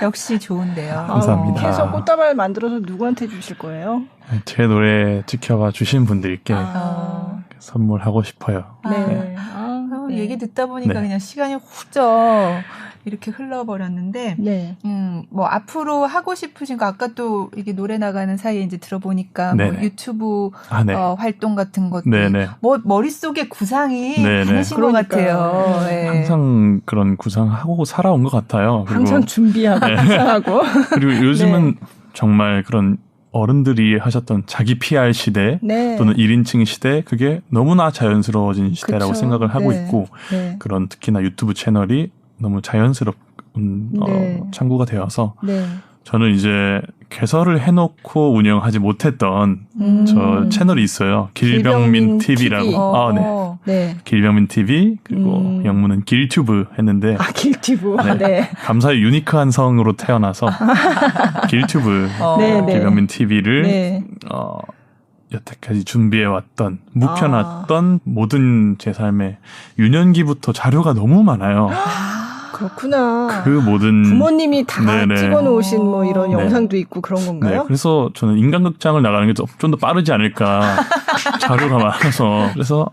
역시 좋은데요. 감사합니다. 캐서 꽃다발 만들어서 누구한테 주실 거예요? 제 노래 지켜봐 주신 분들께 아. 선물하고 싶어요. 네. 네. 얘기 듣다 보니까 네. 그냥 시간이 훌쩍 이렇게 흘러버렸는데, 네. 뭐 앞으로 하고 싶으신 거 아까 또 이게 노래 나가는 사이에 이제 들어보니까 뭐 네네. 유튜브 네. 활동 같은 것도 네네. 뭐 머릿속에 구상이 네네. 많으신 것 그러니까요. 같아요. 네. 항상 그런 구상하고 살아온 것 같아요. 그리고, 항상 준비하고 네. 구상하고. 그리고 요즘은 정말 그런 어른들이 하셨던 자기 PR 시대 네. 또는 1인칭 시대 그게 너무나 자연스러워진 시대라고 그쵸. 생각을 하고 네. 있고 네. 그런 특히나 유튜브 채널이 너무 자연스러운 네. 창구가 되어서 네. 저는 이제 개설을 해놓고 운영하지 못했던 저 채널이 있어요. 길병민 길병민 TV라고. TV. 네. 네. 길병민 TV 그리고 영문은 길튜브 했는데 아, 길티브. 네. 네. 감사히 유니크한 성으로 태어나서 길튜브 네, 네. 길병민 TV를 네. 여태까지 준비해왔던 묵혀놨던 모든 제 삶의 유년기부터 자료가 너무 많아요. 그렇구나. 그 모든 부모님이 다 네네. 찍어놓으신 뭐 이런 네. 영상도 있고 그런 네, 건가요? 그래서 저는 인간극장을 나가는 게 좀 더 빠르지 않을까 자료가 많아서 그래서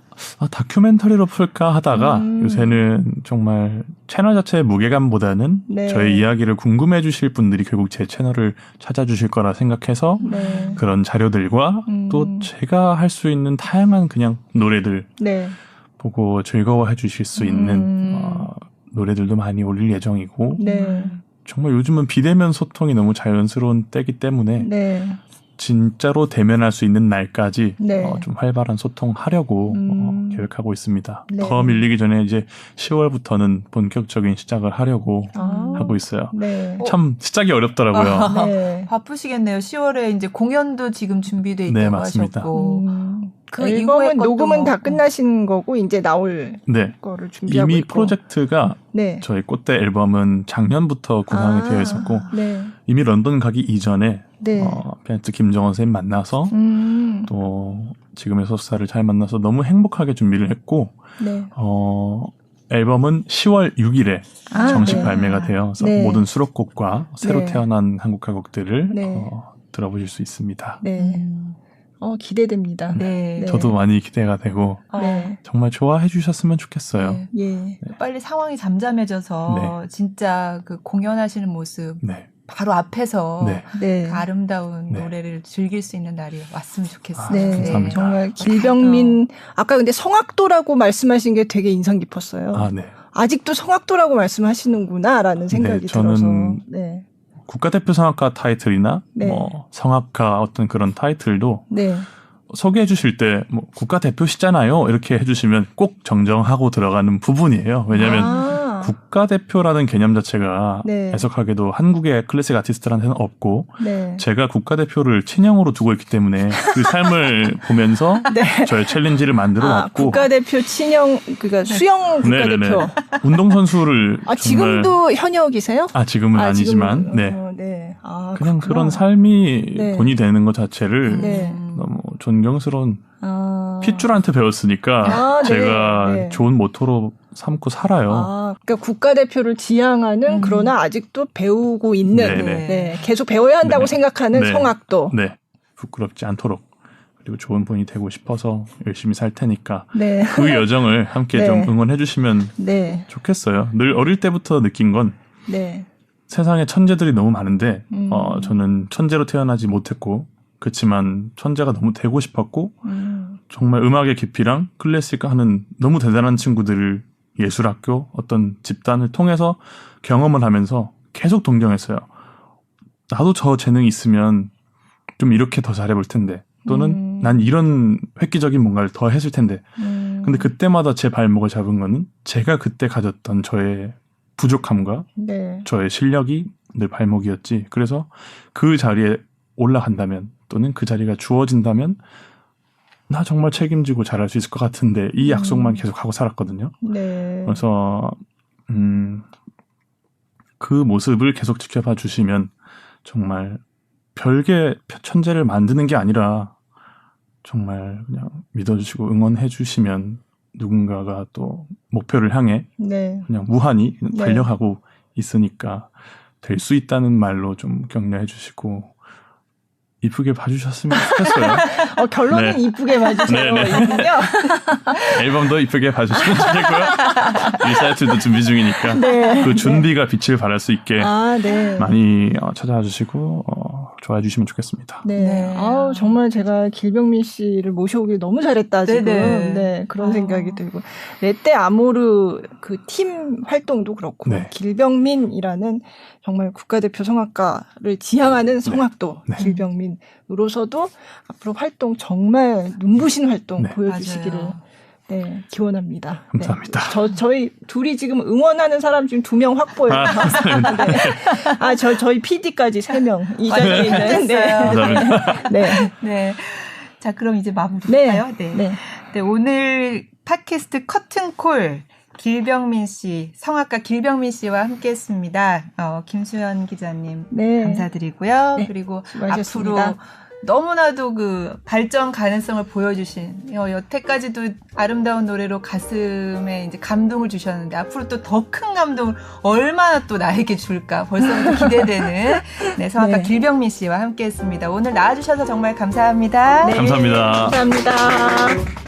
다큐멘터리로 풀까 하다가 요새는 정말 채널 자체의 무게감보다는 네. 저의 이야기를 궁금해 주실 분들이 결국 제 채널을 찾아주실 거라 생각해서 네. 그런 자료들과 또 제가 할 수 있는 다양한 그냥 노래들 네. 보고 즐거워해 주실 수 있는 노래들도 많이 올릴 예정이고 네. 정말 요즘은 비대면 소통이 너무 자연스러운 때이기 때문에 네. 진짜로 대면할 수 있는 날까지 네. 좀 활발한 소통하려고 계획하고 있습니다. 네. 더 밀리기 전에 이제 10월부터는 본격적인 시작을 하려고 아. 하고 있어요. 네. 참 시작이 어렵더라고요. 네. 바쁘시겠네요. 10월에 이제 공연도 지금 준비돼 있다고 네, 맞습니다. 하셨고 그 이후의 앨범은 것도 녹음은 뭐- 다 끝나신 거고 이제 나올 네. 거를 준비하고 이미 있고. 프로젝트가 네. 저희 꽃대 앨범은 작년부터 구상이 되어 있었고 네. 이미 런던 가기 이전에 네. 피아니스트 김정원 선생님 만나서 또 지금의 소속사를 잘 만나서 너무 행복하게 준비를 했고 네. 앨범은 10월 6일에 정식 네. 발매가 되어서 네. 모든 수록곡과 새로 네. 태어난 한국 가곡들을 네. 들어보실 수 있습니다. 네. 기대됩니다. 네. 네. 저도 많이 기대가 되고 네. 정말 좋아해 주셨으면 좋겠어요. 네. 예. 빨리 상황이 잠잠해져서 진짜 그 공연하시는 모습 네. 바로 앞에서 네. 네. 그 아름다운 네. 노래를 즐길 수 있는 날이 왔으면 좋겠어요. 네. 감사합니다. 정말 길병민 아까 근데 성악도라고 말씀하신 게 되게 인상 깊었어요. 아, 네. 아직도 성악도라고 말씀하시는구나라는 생각이 저는 들어서. 네. 국가대표 성악가 타이틀이나 네. 뭐 성악가 어떤 그런 타이틀도 네. 소개해 주실 때 뭐 국가대표시잖아요. 이렇게 해 주시면 꼭 정정하고 들어가는 부분이에요. 왜냐하면 국가대표라는 개념 자체가 네. 애석하게도 한국의 클래식 아티스트한테는 없고 네. 제가 국가대표를 친형으로 두고 있기 때문에 그 삶을 보면서 네. 저의 챌린지를 만들어 왔고 국가대표 친형 그러니까 수영 국가대표. 네네네. 운동선수를 지금도 현역이세요? 지금은 아니지만 지금은, 네. 네. 그냥 그렇구나. 그런 삶이 네. 본이 되는 것 자체를 네. 너무 존경스러운 핏줄한테 배웠으니까 네. 제가 네. 좋은 모토로 삼고 살아요. 그러니까 국가대표를 지향하는 그러나 아직도 배우고 있는 네네. 네, 계속 배워야 한다고 네네. 생각하는 네. 성악도. 네. 부끄럽지 않도록 그리고 좋은 분이 되고 싶어서 열심히 살 테니까 네. 그 여정을 함께 네. 좀 응원해 주시면 네. 좋겠어요. 늘 어릴 때부터 느낀 건 네. 세상에 천재들이 너무 많은데 저는 천재로 태어나지 못했고 그렇지만 천재가 너무 되고 싶었고 정말 음악의 깊이랑 클래식 하는 너무 대단한 친구들을 예술학교 어떤 집단을 통해서 경험을 하면서 계속 동경했어요. 나도 저 재능이 있으면 좀 이렇게 더 잘해볼 텐데 또는 난 이런 획기적인 뭔가를 더 했을 텐데 근데 그때마다 제 발목을 잡은 거는 제가 그때 가졌던 저의 부족함과 네. 저의 실력이 늘 발목이었지. 그래서 그 자리에 올라간다면 또는 그 자리가 주어진다면 나 정말 책임지고 잘할 수 있을 것 같은데 이 약속만 계속 하고 살았거든요. 네. 그래서 그 모습을 계속 지켜봐 주시면 정말 별개 천재를 만드는 게 아니라 정말 그냥 믿어주시고 응원해 주시면 누군가가 또 목표를 향해 네. 그냥 무한히 네. 달려가고 있으니까 될 수 있다는 말로 좀 격려해 주시고 이쁘게 봐주셨으면 좋겠어요. 결론은 네. 이쁘게 봐주세요. 네, 네. 이군요. 앨범도 이쁘게 봐주시면 좋겠고요. 리사이트도 준비 중이니까 네. 그 준비가 빛을 발할 수 있게 네. 많이 찾아와 주시고 좋아해 주시면 좋겠습니다. 네. 네. 정말 제가 길병민 씨를 모셔오길 너무 잘했다, 지금. 네네. 네, 그런 생각이 들고. 레떼 아모르 그 팀 활동도 그렇고, 네. 길병민이라는 정말 국가대표 성악가를 지향하는 성악도 네. 길병민으로서도 앞으로 활동 정말 눈부신 활동 네. 보여주시기를 맞아요. 네, 기원합니다. 감사합니다. 네. 저희 둘이 지금 응원하는 사람 지금 2명 확보해요. 감사합니다. 네. 저희 PD까지 3명. 이 자리에 있는. 네. 감사합니다. 네. 네. 자, 그럼 이제 마무리할까요? 네. 네. 네, 오늘 팟캐스트 커튼콜 길병민 씨, 성악가 길병민 씨와 함께했습니다. 김수현 기자님 네. 감사드리고요. 네, 그리고 수고하셨습니다. 앞으로 너무나도 그 발전 가능성을 보여주신 여태까지도 아름다운 노래로 가슴에 이제 감동을 주셨는데 앞으로 또 더 큰 감동을 얼마나 또 나에게 줄까 벌써부터 기대되는 네, 성악가 네. 길병민 씨와 함께했습니다. 오늘 나와주셔서 정말 감사합니다. 네. 감사합니다. 감사합니다.